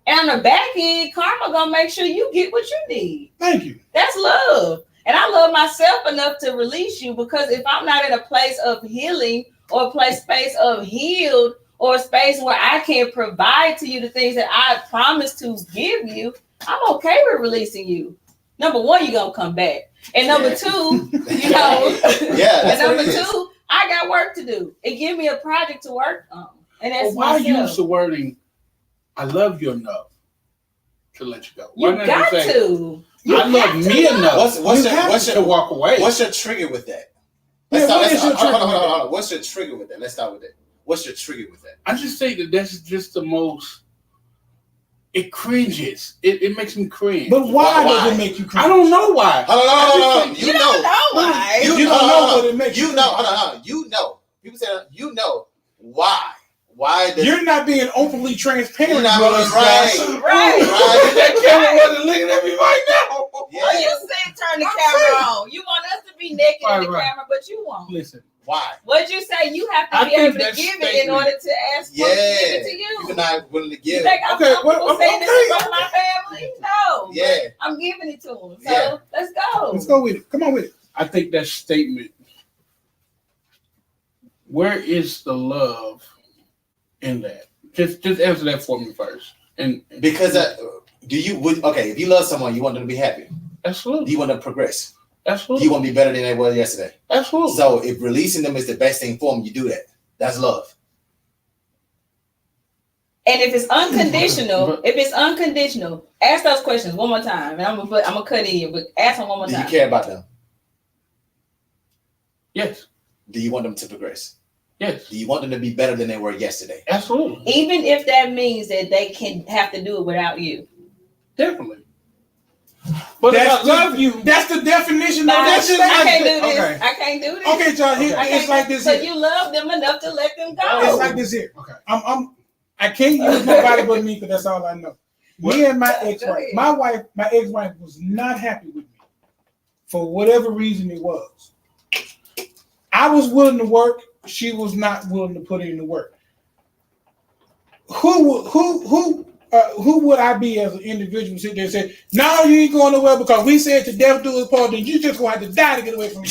And on the back end, karma gonna make sure you get what you need. Thank you. That's love. And I love myself enough to release you, because if I'm not in a place of healing or a space of healed, or a space where I can provide to you the things that I promised to give you, I'm okay with releasing you. Number one, you're gonna come back. And number two, you know, Yeah, and that's what number it is. two, I got work to do. And give me a project to work on. And that's Why use myself. the wording, I love you enough to let you go? Why You not got just say, to. You I love have to me love. enough What's to your walk away? what's your trigger with that? Yeah, what is your Hold trigger on, with hold on. What's your trigger with that? Let's start with that. What's your trigger with that? I just think that that's just the most. It cringes. It makes me cringe. But why Why? does it make you cringe? I don't know why. Hold on. You don't know why. You don't know what it makes You you know. cringe. Hold on. You know. People say you know why. Why does You're not being openly transparent. You're not with being us, right. guys. Right. That camera wasn't looking at me right now. Oh, Yeah. you said turn the I'm camera on. You want us to be naked in the Right. camera, but you won't. Listen, Why? What'd you say? You have to I be think able to that give it in statement- order to ask for Yeah. it to give it to you. You're not willing to You give. think I'm Okay, comfortable well, saying this okay, in front of my family? No. Yeah. But I'm giving it to them. So Yeah. let's go. Let's go with it. Come on with it. I think that statement. Where is the love in that? Just answer that for me first. And Because if you love someone, you want them to be happy. absolutely, You want them to progress. absolutely, You want to be better than they were yesterday. absolutely. So if releasing them is the best thing for them, you do that. That's love. And if it's unconditional, ask those questions one more time. And I'm gonna cut in, but ask them one more Do you time. care about them? Yes, Do you want them to progress? yes, Do you want them to be better than they were yesterday? absolutely, Even if that means that they can have to do it without you. definitely. But if I love you, That's the definition of Nah, that I statement. can't do this. Okay. I can't do this. Okay, John. Okay. It's like this. So Here. you love them enough to let them go. It's like this here. Okay. I can't use nobody but me because that's all I know. What? Me and my Go ex-wife. ahead. My ex-wife was not happy with me for whatever reason it was. I was willing to work. She was not willing to put in the work. Who would I be as an individual sit there and say, no, you ain't going nowhere because we said to death do us part, then you just gonna have to die to get away from me.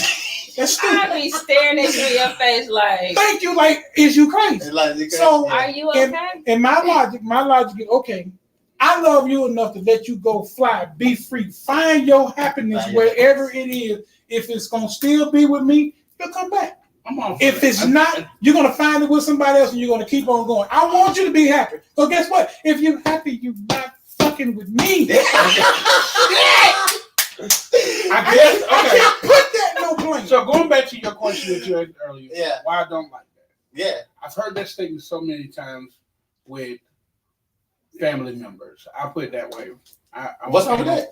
That's I'll stupid. be staring at you in your face like, Thank you. Like, is you crazy? It's like, So, are you okay? And my logic is okay. I love you enough to let you go fly, be free, find your happiness Find your wherever it is. If it's gonna still be with me, you'll come back. I'm on. If it's not, you're gonna find it with somebody else and you're gonna keep on going. I want you to be happy. So guess what? If you're happy, you're not fucking with me. I guess. I Okay. can't put that no blame. So going back to your question that you asked earlier, Yeah. why I don't like that? Yeah. I've heard that statement so many times with family members. I'll put it that way. What's wrong with that?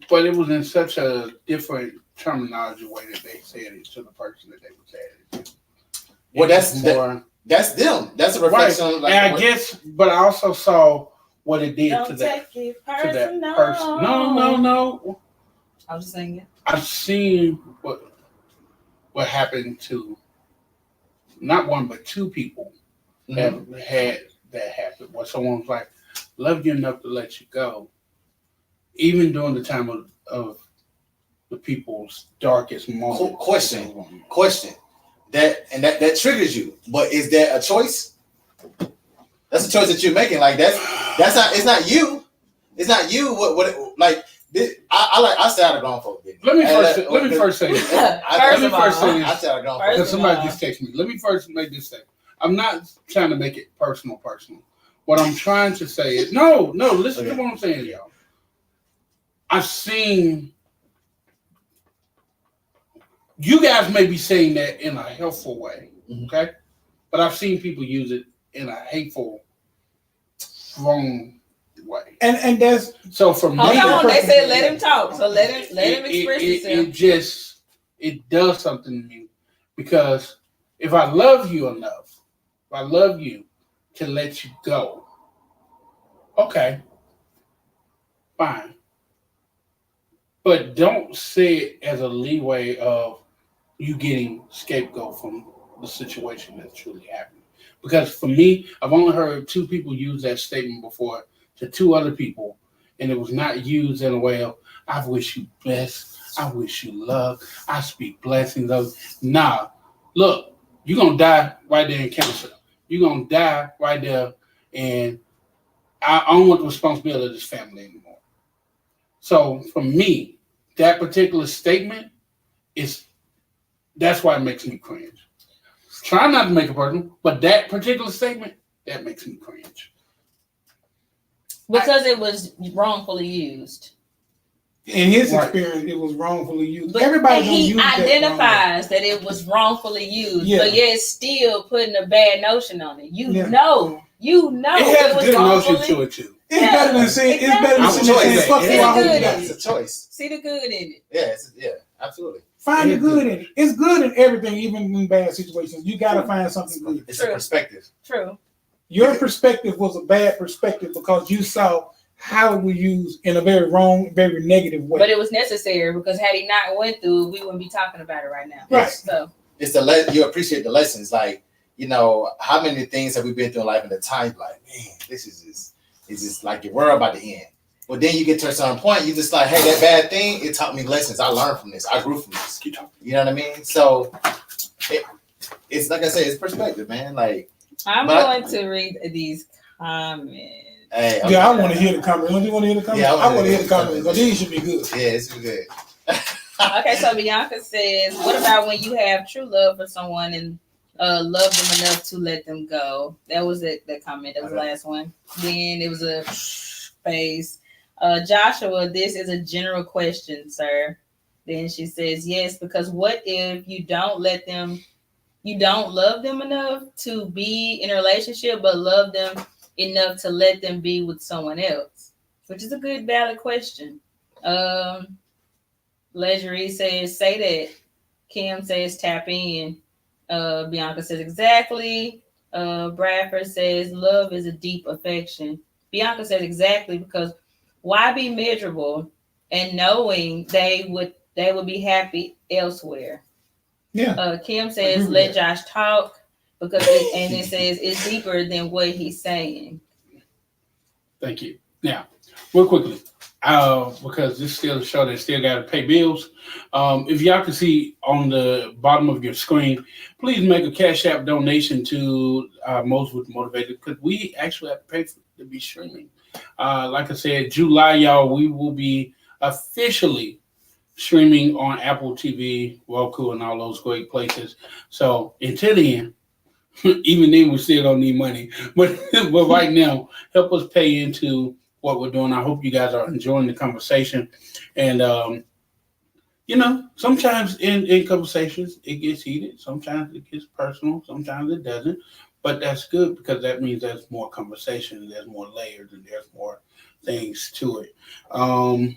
But it was in such a different terminology way that they said it to the person that they were saying it to. Well, that's them. That's a reflection. Right. Like, and I guess, but I also saw what it did Don't to that, take it to that personal. person. No. I was just saying it. I've seen what happened to not one but two people that had that happen. Where someone was like, "Love you enough to let you go," even during the time of the people's darkest moment. Question. That triggers you, but is that a choice? That's a choice that you're making. Like that's not. It's not you. It's not you. What like this, I stay out of grown folk business. Let me first say this. I stay out of grown folk. Because somebody just texted me. Let me first make this statement. I'm not trying to make it personal. What I'm trying to say is no. Listen to what I'm saying, y'all. I've seen. You guys may be saying that in a helpful way, okay? But I've seen people use it in a hateful, wrong way. And that's so for me. Hold on, they said let him talk. So let him express himself. It does something to me because if I love you enough, if I love you to let you go, okay, fine. But don't say it as a leeway of you getting scapegoat from the situation that's truly happening. Because for me, I've only heard two people use that statement before to two other people, and it was not used in a way of, I wish you best, I wish you love, I speak blessings of. Nah, look, you're going to die right there in cancer. You're going to die right there, and I don't want the responsibility of this family anymore. So for me, that particular statement that's why it makes me cringe. Try not to make it personal, but that particular statement, that makes me cringe. Because it was wrongfully used. In his experience, it was wrongfully used. But everybody he identifies that it was wrongfully used, but yet still putting a bad notion on it. You know it has a good notion to it too. It's better than saying. It's better than saying. It's a choice. See the good in it. Yeah, absolutely. Find the good in it. It's good in everything, even in bad situations. You got to find something good. It's a perspective. True. Your perspective was a bad perspective because you saw how it was used in a very wrong, very negative way. But it was necessary because had he not went through, we wouldn't be talking about it right now. Right. So it's you appreciate the lessons. Like, how many things have we been through in life, and the time, like, man, this is just like your world about to end. But then you get to a certain point, you just like, hey, that bad thing, it taught me lessons. I learned from this. I grew from this. You know what I mean? So it's like I said, it's perspective, man. Like I'm going to read these comments. Hey, I want to hear the comments. Don't you want to hear the comments? Yeah, I want to hear the comments. Because these should be good. Yeah, it's good. Okay, so Bianca says, what about when you have true love for someone and love them enough to let them go? That was it. That comment. That was the last one. Then it was a face. Joshua, this is a general question, sir. Then she says, yes, because what if you don't love them enough to be in a relationship, but love them enough to let them be with someone else? Which is a good, valid question. Leisure says, say that. Kim says, tap in. Bianca says, exactly. Bradford says, love is a deep affection. Bianca says, exactly, because why be miserable and knowing they would be happy elsewhere? Yeah. Kim says, let Josh talk, because it says it's deeper than what he's saying. Thank you. Now, real quickly, because this is still a show that still got to pay bills. If y'all can see on the bottom of your screen, please make a Cash App donation to Most with Motivator, because we actually have to pay to be streaming. Like I said, July, y'all, we will be officially streaming on Apple TV, Roku, and all those great places. So until then, even then, we still don't need money. But right now, help us pay into what we're doing. I hope you guys are enjoying the conversation. And sometimes in conversations it gets heated, sometimes it gets personal, sometimes it doesn't. But that's good because that means there's more conversation, there's more layers, and there's more things to it. Um,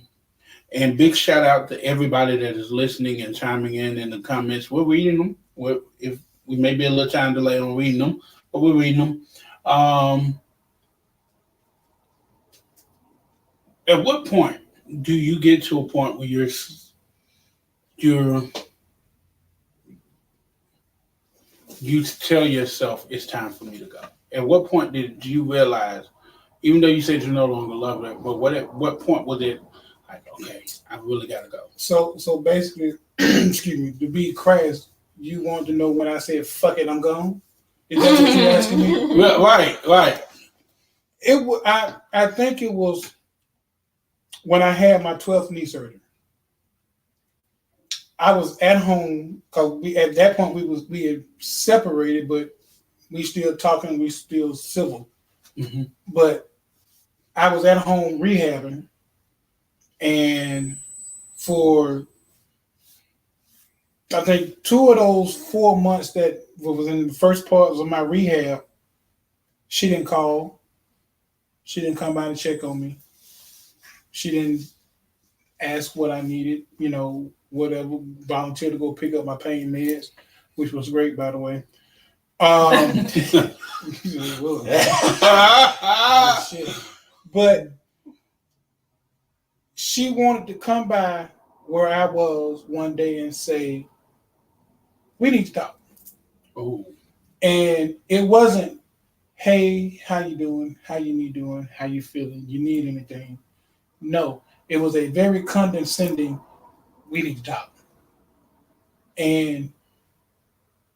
and big shout out to everybody that is listening and chiming in the comments. We're reading them. If we may be a little time delay on reading them, but we're reading them. Um, at what point do you get to a point where you're you tell yourself it's time for me to go? At what point did you realize, even though you said you no longer love it, but at what point was it like, okay, I really gotta go? So basically, excuse me, to be crass, you wanted to know when I said "fuck it, I'm gone." Is that what you're asking me? Well, right. I think it was when I had my 12th knee surgery. I was at home because at that point we had separated, but we still talking, we still civil. Mm-hmm. But I was at home rehabbing, and for I think 2 of those 4 months that was in the first parts of my rehab, she didn't call. She didn't come by to check on me. She didn't ask what I needed, whatever, volunteer to go pick up my pain meds, which was great, by the way. Shit. But she wanted to come by where I was one day and say, we need to talk. Oh. And it wasn't, hey, how you doing? How you need doing? How you feeling? You need anything? No, it was a very condescending, we need to talk. And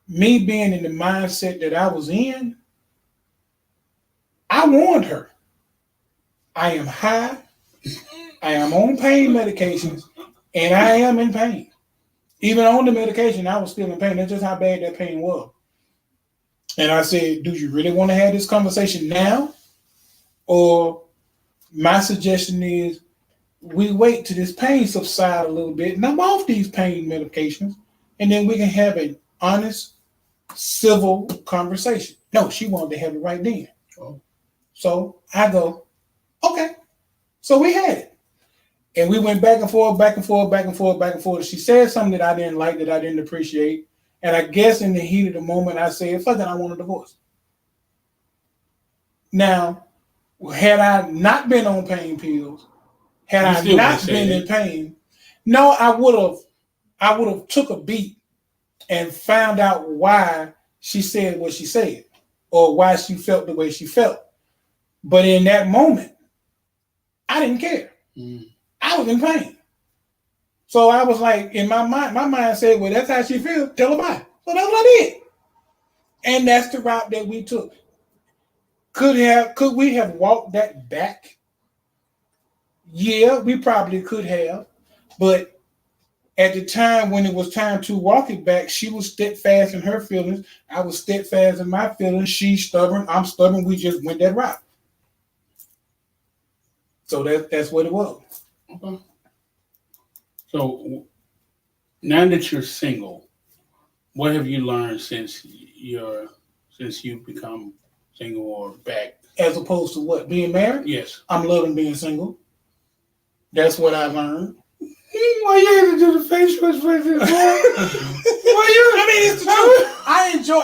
me being in the mindset that I was in, I warned her. I am high. I am on pain medications, and I am in pain. Even on the medication, I was still in pain. That's just how bad that pain was. And I said, do you really want to have this conversation now? Or my suggestion is we wait till this pain subside a little bit, and I'm off these pain medications, and then we can have an honest, civil conversation. No, she wanted to have it right then. Oh. So I go, okay. So we had it. And we went back and forth, back and forth, back and forth, back and forth. She said something that I didn't like, that I didn't appreciate. And I guess in the heat of the moment, I said, fuck it, I want a divorce. Now, had I not been on pain pills, had I not been in pain, no, I would have took a beat and found out why she said what she said or why she felt the way she felt. But in that moment, I didn't care. I was in pain. So I was like, in my mind said, well, that's how she feels. Tell her bye. So that's what I did. And that's the route that we took. Could we have walked that back? Yeah, we probably could have. But at the time when it was time to walk it back, she was steadfast in her feelings. I was steadfast in my feelings. She's stubborn. I'm stubborn. We just went that route. So that's what it was. Okay. So now that you're single, what have you learned since you've become single or back? As opposed to what? Being married? Yes. I'm loving being single. That's what I learned. Why you had to do the facial expression? It's the truth. I enjoy.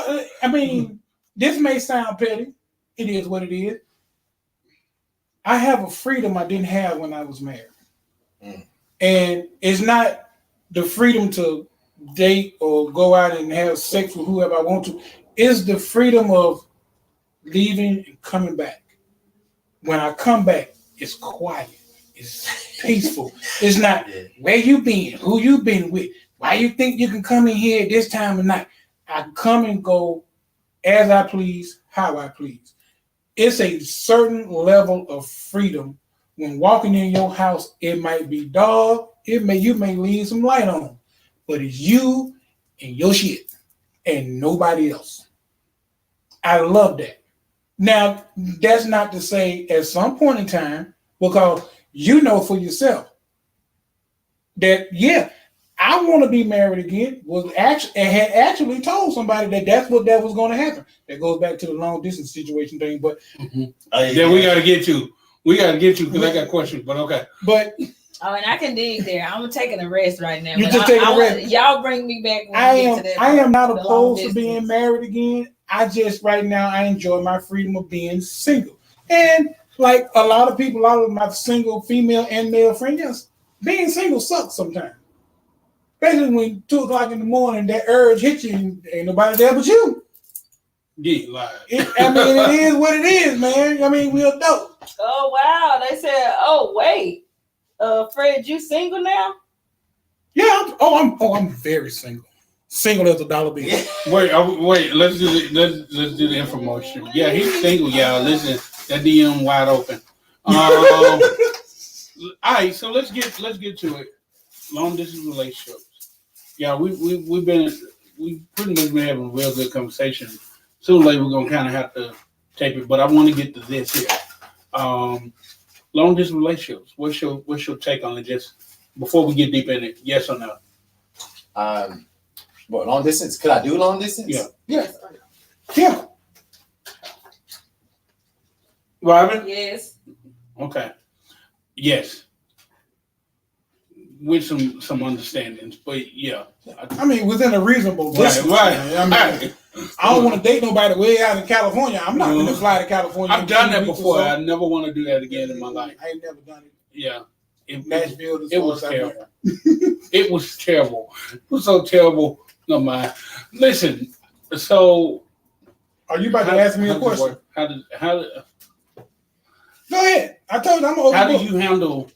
This may sound petty. It is what it is. I have a freedom I didn't have when I was married. And it's not the freedom to date or go out and have sex with whoever I want to. It's the freedom of leaving and coming back. When I come back, it's quiet. It's peaceful. It's not where you been, who you been with, why you think you can come in here at this time of night. I come and go as I please, how I please. It's a certain level of freedom. When walking in your house, it might be dark. You may leave some light on, but it's you and your shit and nobody else. I love that. Now, that's not to say at some point in time, because you know for yourself that, I want to be married again had actually told somebody that's what that was going to happen. That goes back to the long distance situation thing. But then we got to get you. We got to get you because I got questions. But okay. But and I can dig there. I'm taking a rest right now. You just taking a rest. Y'all bring me back. When I am not opposed to being married again. I just right now I enjoy my freedom of being single. And like a lot of people, a lot of my single female and male friends, being single sucks sometimes. Especially when 2:00 in the morning that urge hits you and ain't nobody there but you. Yeah, like. It is what it is, man. I mean, we adults. Oh wow. They said, oh wait. Fred, you single now? Yeah, I'm very single. Single as a dollar bill. Wait. Let's do the infomercial. Yeah, he's single, y'all. Listen, that DM wide open. All right, so let's get to it. Long distance relationships. Yeah, we pretty much been having a real good conversation. Soon or later we're gonna kind of have to tape it, but I want to get to this here. Long distance relationships. What's your take on it? Just before we get deep in it, yes or no? What, long distance? Could I do long distance? Yeah. Yeah. Robin? Yes. Okay. Yes. With some understandings, but yeah. I mean, within a reasonable distance. Right. I mean, I don't want to date nobody way out in California. I'm not going to fly to California. I've done that before. I never want to do that again in my life. I ain't never done it. Yeah. Nashville. It was terrible. It was terrible. It was so terrible. No mind. Listen. So, are you about to ask me a question? Go ahead. I told you I'm over. How do you handle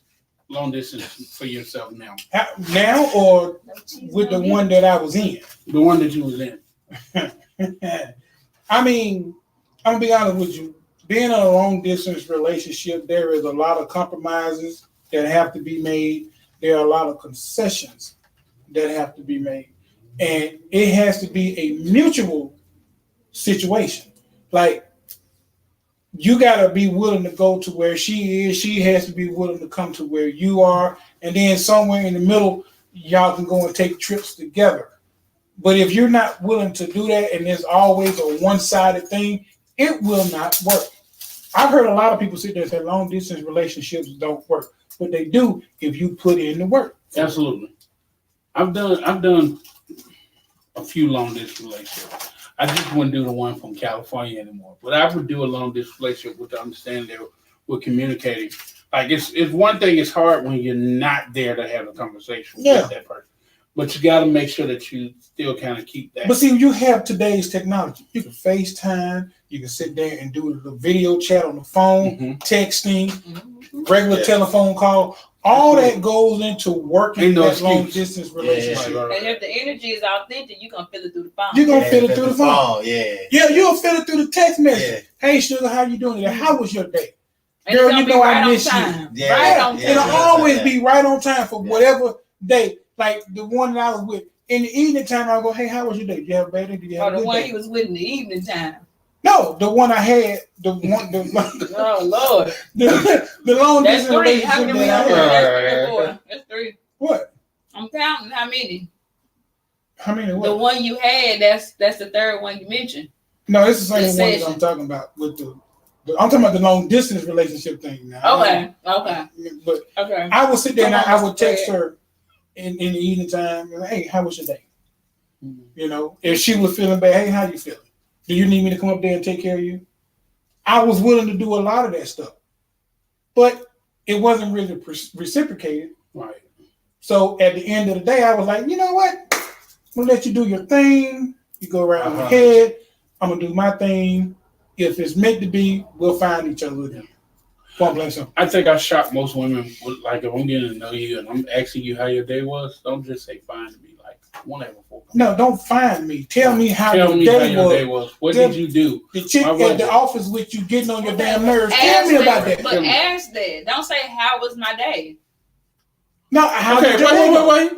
long distance for yourself now? Now or with the one that I was in? The one that you was in. I mean, I'm gonna be honest with you. Being in a long distance relationship, there is a lot of compromises that have to be made. There are a lot of concessions that have to be made. And it has to be a mutual situation. Like, you got to be willing to go to where she is. She has to be willing to come to where you are. And then somewhere in the middle, y'all can go and take trips together. But if you're not willing to do that and there's always a one-sided thing, it will not work. I've heard a lot of people sit there and say long distance relationships don't work. But they do if you put in the work. Absolutely. I've done a few long distance relationships. I just wouldn't do the one from California anymore. But I would do a long distance relationship with the understanding that we're communicating. Like it's one thing. It's hard when you're not there to have a conversation with that person. But you got to make sure that you still kind of keep that. But see, you have today's technology. You can FaceTime. You can sit there and do the video chat on the phone, texting, regular telephone call. All that goes into working that long distance relationship. And if the energy is authentic, you're going to feel it through the phone. You're going to feel it through the phone. Yeah, you'll feel it through the text message. Hey, sugar, how you doing today? How was your day? And girl, you know I miss you. Right on time. It'll always be right on time for whatever day. Like the one that I was with. In the evening time, I'll go, hey, how was your day? Did you have a bad day? Did you have a good day? The one he was with in the evening time. No, the one I had, oh Lord, the long that's distance three. How many we have? That's three. What? I'm counting. How many? How many? What? The one you had. That's the third one you mentioned. No, it's the same one that I'm talking about with I'm talking about the long distance relationship thing now. Okay. But okay. I would sit there and I would text her in the evening time. Hey, how was your day? You know, if she was feeling bad, hey, how you feeling? Do you need me to come up there and take care of you? I was willing to do a lot of that stuff, but it wasn't really reciprocated. Right. So at the end of the day, I was like, you know what? I'm gonna let you do your thing. You go around my head. I'm gonna do my thing. If it's meant to be, we'll find each other again. I think I shock most women. Like if I'm getting to know you and I'm asking you how your day was, don't just say fine to me. Like whatever. No, don't find me. Tell me how your day was. What did you do? The chick at the office with you getting on your damn nerves. Tell me about that. But ask that. Don't say how was my day. No, how did your day go? Wait.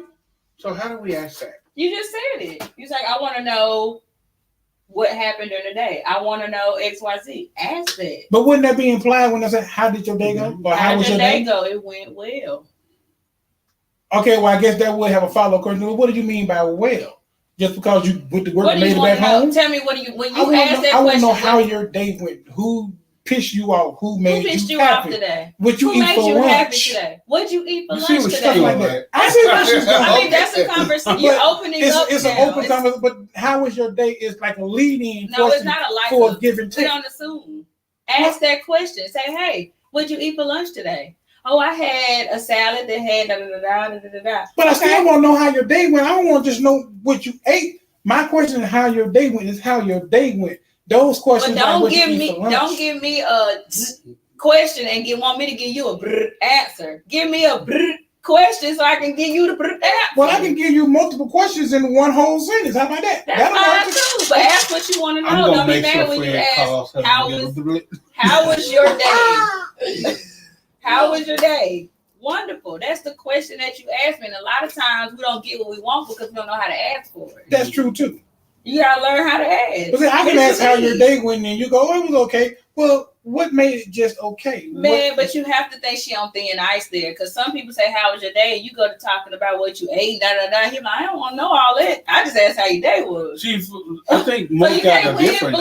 So how do we ask that? You just said it. You like, I want to know what happened during the day. I want to know XYZ. Ask that. But wouldn't that be implied when I say, how did your day go? Or how was your day go? It went well. Okay, well, I guess that would have a follow-up question. Well, what do you mean by well? Just because you went to work What and do made you it back want to know? home? Tell me when you I ask that want to question. know how your day went. Who pissed you off? Who made pissed you you off happy? today? What you Who eat made for you lunch? happy today? What'd you eat for You see lunch what today? she like doing, that. right? I see where she's going. I mean, that's a conversation. You're opening up. It's an open conversation, but how was your day? It's like a lead-in No, it's question not a like. for a give and We take. don't assume. Ask that question. Say, hey, what'd you eat for lunch today? Oh, I had a salad that had da da da da da da da. But I still want to know how your day went. I don't want to just know what you ate. My question is how your day went. Is how your day went. Those questions. But don't give me a question and want me to give you a answer. Give me a question so I can give you the answer. Well, I can give you multiple questions in one whole sentence. How about that? That's fine too. But ask what you want to know. Don't be mad when you ask how was your day? How was your day? Wonderful. That's the question that you asked me. And a lot of times we don't get what we want because we don't know how to ask for it. That's true too. You gotta learn how to ask. But see, I can ask how your day went, and you go, "Oh, it was okay." Well, what made it just okay? Man, but you have to think she on thin ice there, because some people say, "How was your day?" And you go to talking about what you ate, da da da. He's like, "I don't want to know all that. I just asked how your day was." See, I think most guys are different.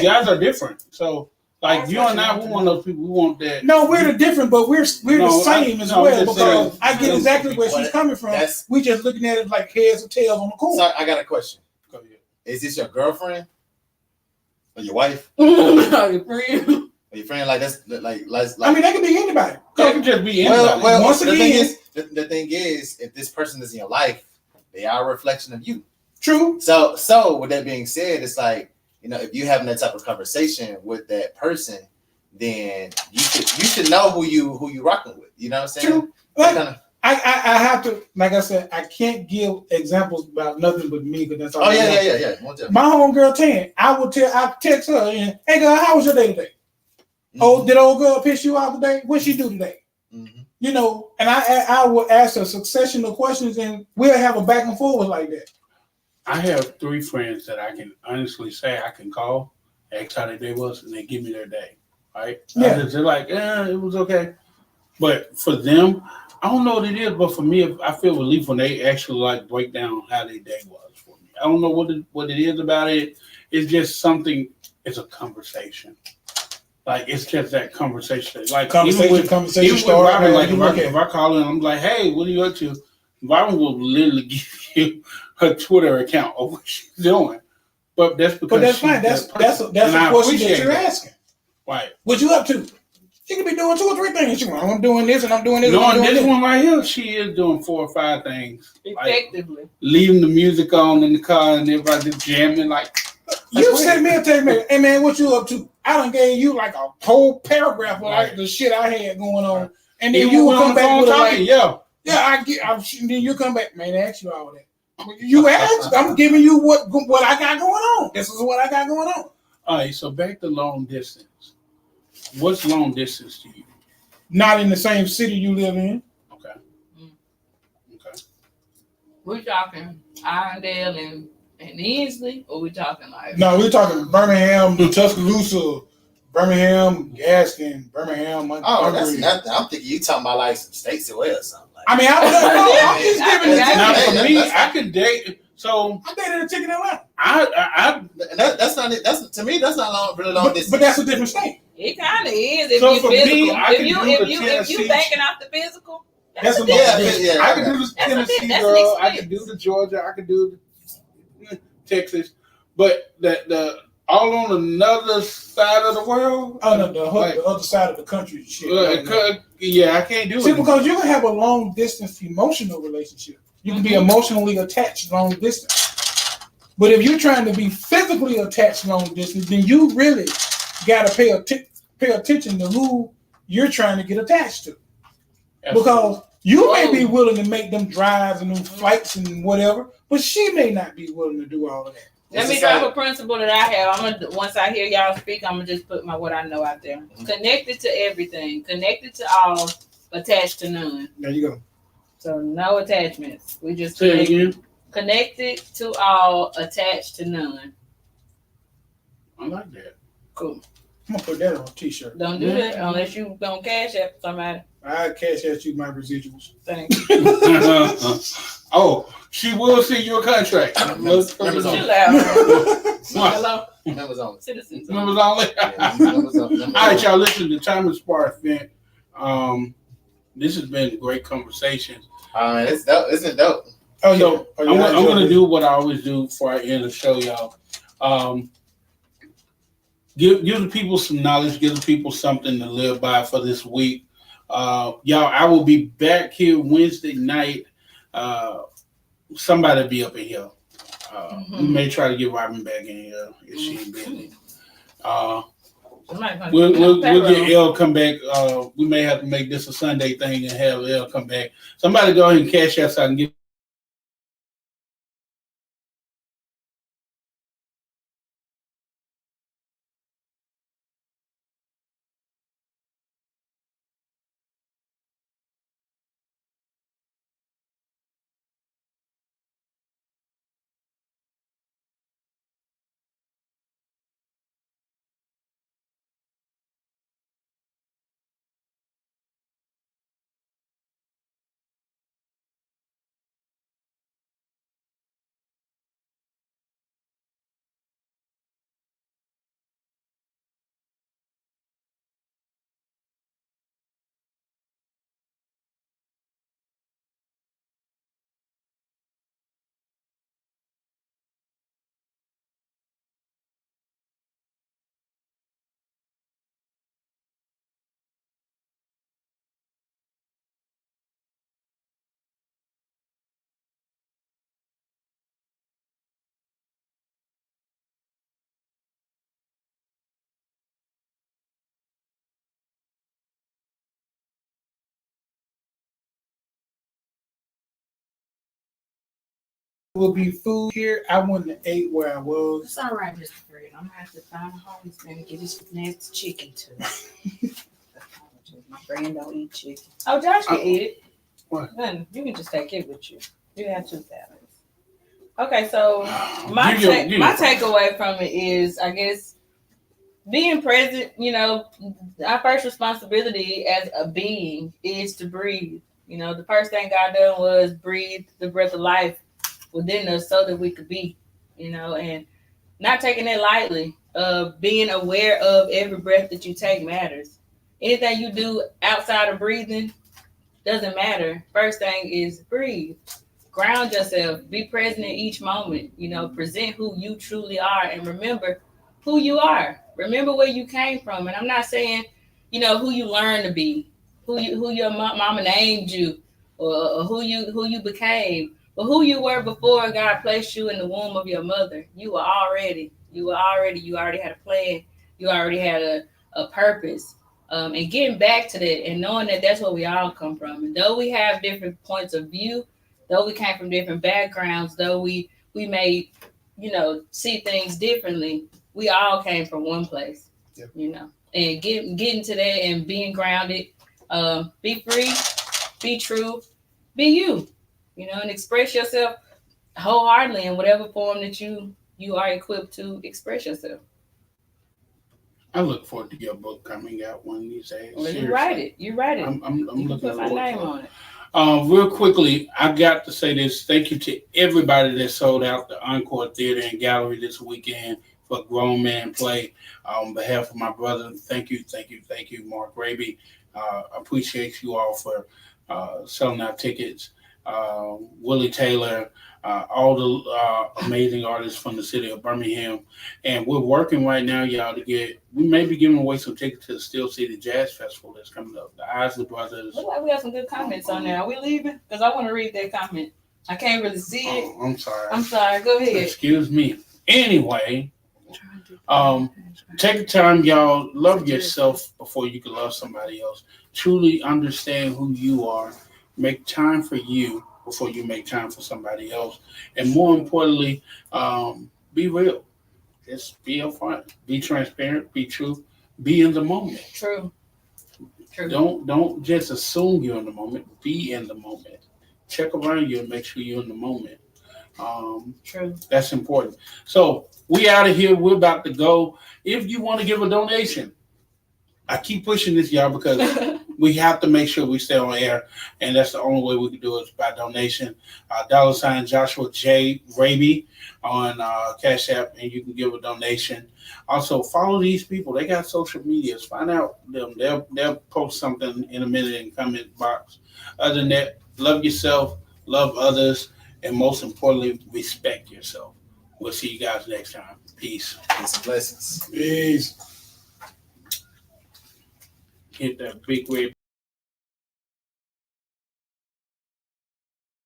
Guys are different. So, like you and I, we want those people. We want that. No, we're the different, but we're the same as well. Because I get exactly where she's coming from. We just looking at it like heads or tails on the coin. So I got a question. Is this your girlfriend or your wife? Your friend. Or your friend? Like that's like. I mean, that could be anybody. That could just be anybody. Well, once again, the thing is, if this person is in your life, they are a reflection of you. True. So with that being said, it's like, you know, if you're having that type of conversation with that person, then you should know who you rocking with. You know what I'm saying? True. Like, I have to, like I said, I can't give examples about nothing but me because that's all. Oh yeah. My homegirl Tan, I text her and, hey girl, how was your day today? Mm-hmm. Oh, did old girl piss you off today? What'd she do today? Mm-hmm. You know, and I will ask a succession of questions and we'll have a back and forth like that. I have 3 friends that I can honestly say I can call, ask how their day was, and they give me their day. Right? Yeah. They're like, it was okay. But for them, I don't know what it is, but for me, I feel relief when they actually like break down how their day was for me. I don't know what it is about it. It's just something. It's a conversation. Like it's just that conversation. Like conversation starter. Robin, like if I call in, I'm like, hey, what are you up to? Robin will literally give you her Twitter account of what she's doing. But that's because. But that's fine. That's a question that you're asking. Right. What you up to? She could be doing 2 or 3 things. I'm doing this and I'm doing this. No, on this one right here, she is doing 4 or 5 things. Effectively. Like, leaving the music on in the car and everybody just jamming. Like, you sent me a text, man. Hey, man, what you up to? I done gave you like a whole paragraph of like the shit I had going on. And then you come back with talking, then you come back, man, I asked you all that. You asked, I'm giving you what I got going on. This is what I got going on. All right, so back to long distance. What's long distance to you? Not in the same city you live in. Okay. Okay. We're talking Irondale and Inslee, or we talking like? No, we're talking Birmingham, Tuscaloosa, Birmingham, Gaston, Birmingham, Montgomery. Oh, that's nothing. I'm thinking you talking about like some states away or something. Like I mean, I'm just giving it. Now for me, I could date. So I dated a chick in Atlanta. That's not it. That's to me. That's not really long distance. But that's a different state. It kind of is. If so you're for physical, me, if you banking off the physical, that's a yeah. I can do the Tennessee girl. I can do the Georgia. I can do the Texas. But the all on another side of the world. Oh no, the other side of the country. Shit. Yeah, I can't do it. See, because you can have a long distance emotional relationship. You can be emotionally attached long distance. But if you're trying to be physically attached long distance, then you really got to pay attention to who you're trying to get attached to. Absolutely. Because you may be willing to make them drives and them flights and whatever, but she may not be willing to do all of that. Let me drop a principle that I have. Once I hear y'all speak, I'm gonna just put what I know out there. Mm-hmm. Connected to everything, connected to all, attached to none. There you go. So no attachments. We just connected to all, attached to none. I like that. Cool. I'm gonna put that on a t-shirt. Don't do that unless you gonna cash app somebody. I cash out you my residuals. Thank you. Oh, she will see your contract. Members Chill only. out. What? Hello, Members only. citizens. Members only. Yeah, members only. All right, y'all. Listen, the time is spark event. This has been great conversations. It's dope. Isn't it dope? Oh yeah. So Oh, yeah. I'm going to do what I always do before I end the show, y'all. Give the people some knowledge. Give the people something to live by for this week. Y'all, I will be back here Wednesday night. Somebody be up in here. We may try to get Robin back in here if she ain't busy. We'll get L come back. We may have to make this a Sunday thing and have L come back. Somebody go ahead and cash out so I can get. Will be food here. I wouldn't have ate where I was. It's all right, Mr. Fred. I'm gonna have to find a homeless man and get his nasty chicken too. My friend don't eat chicken. Oh, Josh can eat it. What? Then you can just take it with you. You have 2 salads. Okay, so my Give your- takeaway from it is, I guess, being present. You know, our first responsibility as a being is to breathe. You know, the first thing God done was breathe the breath of life within us so that we could be. You know, and not taking it lightly. Being aware of every breath that you take matters. Anything you do outside of breathing doesn't matter. First thing is breathe. Ground yourself. Be present in each moment. You know, present who you truly are and remember who you are. Remember where you came from. And I'm not saying, you know, who you learned to be, who your mama named you, or who you became, but who you were before God placed you in the womb of your mother. You already had a plan. You already had a purpose. And getting back to that and knowing that that's where we all come from. And though we have different points of view, though we came from different backgrounds, though we may, you know, see things differently, we all came from one place, you know. And getting to that and being grounded, be free, be true, be you, you know, and express yourself wholeheartedly in whatever form that you are equipped to express yourself. I look forward to your book coming out one of these days. Well, you write it. I'm You looking can put my forward name to it. on it. Real quickly, I got to say this. Thank you to everybody that sold out the Encore Theater and Gallery this weekend for Grown Man Play. On behalf of my brother, thank you, Mark Raby. Appreciate you all for selling out tickets. Willie Taylor, all the amazing artists from the city of Birmingham. And we're working right now, y'all, we may be giving away some tickets to the Steel City Jazz Festival that's coming up. The Isley Brothers. Look like we got some good comments on there. Are we leaving? Because I want to read that comment. I can't really see it. Oh, I'm sorry. I'm sorry. Go ahead. Excuse me. Anyway, take the time, y'all. Love yourself before you can love somebody else. Truly understand who you are. Make time for you before you make time for somebody else. And more importantly, be real. Just be upfront. Be transparent. Be true. Be in the moment. True. Don't just assume you're in the moment. Be in the moment. Check around you and make sure you're in the moment. True. That's important. So we out of here. We're about to go. If you want to give a donation, I keep pushing this, y'all, because we have to make sure we stay on air, and that's the only way we can do it is by donation. $ Joshua J. Raby on Cash App, and you can give a donation. Also, follow these people. They got social medias. Find out them. They'll post something in a minute in the comment box. Other than that, love yourself, love others, and most importantly, respect yourself. We'll see you guys next time. Peace. Peace and blessings. Peace. Hit that big red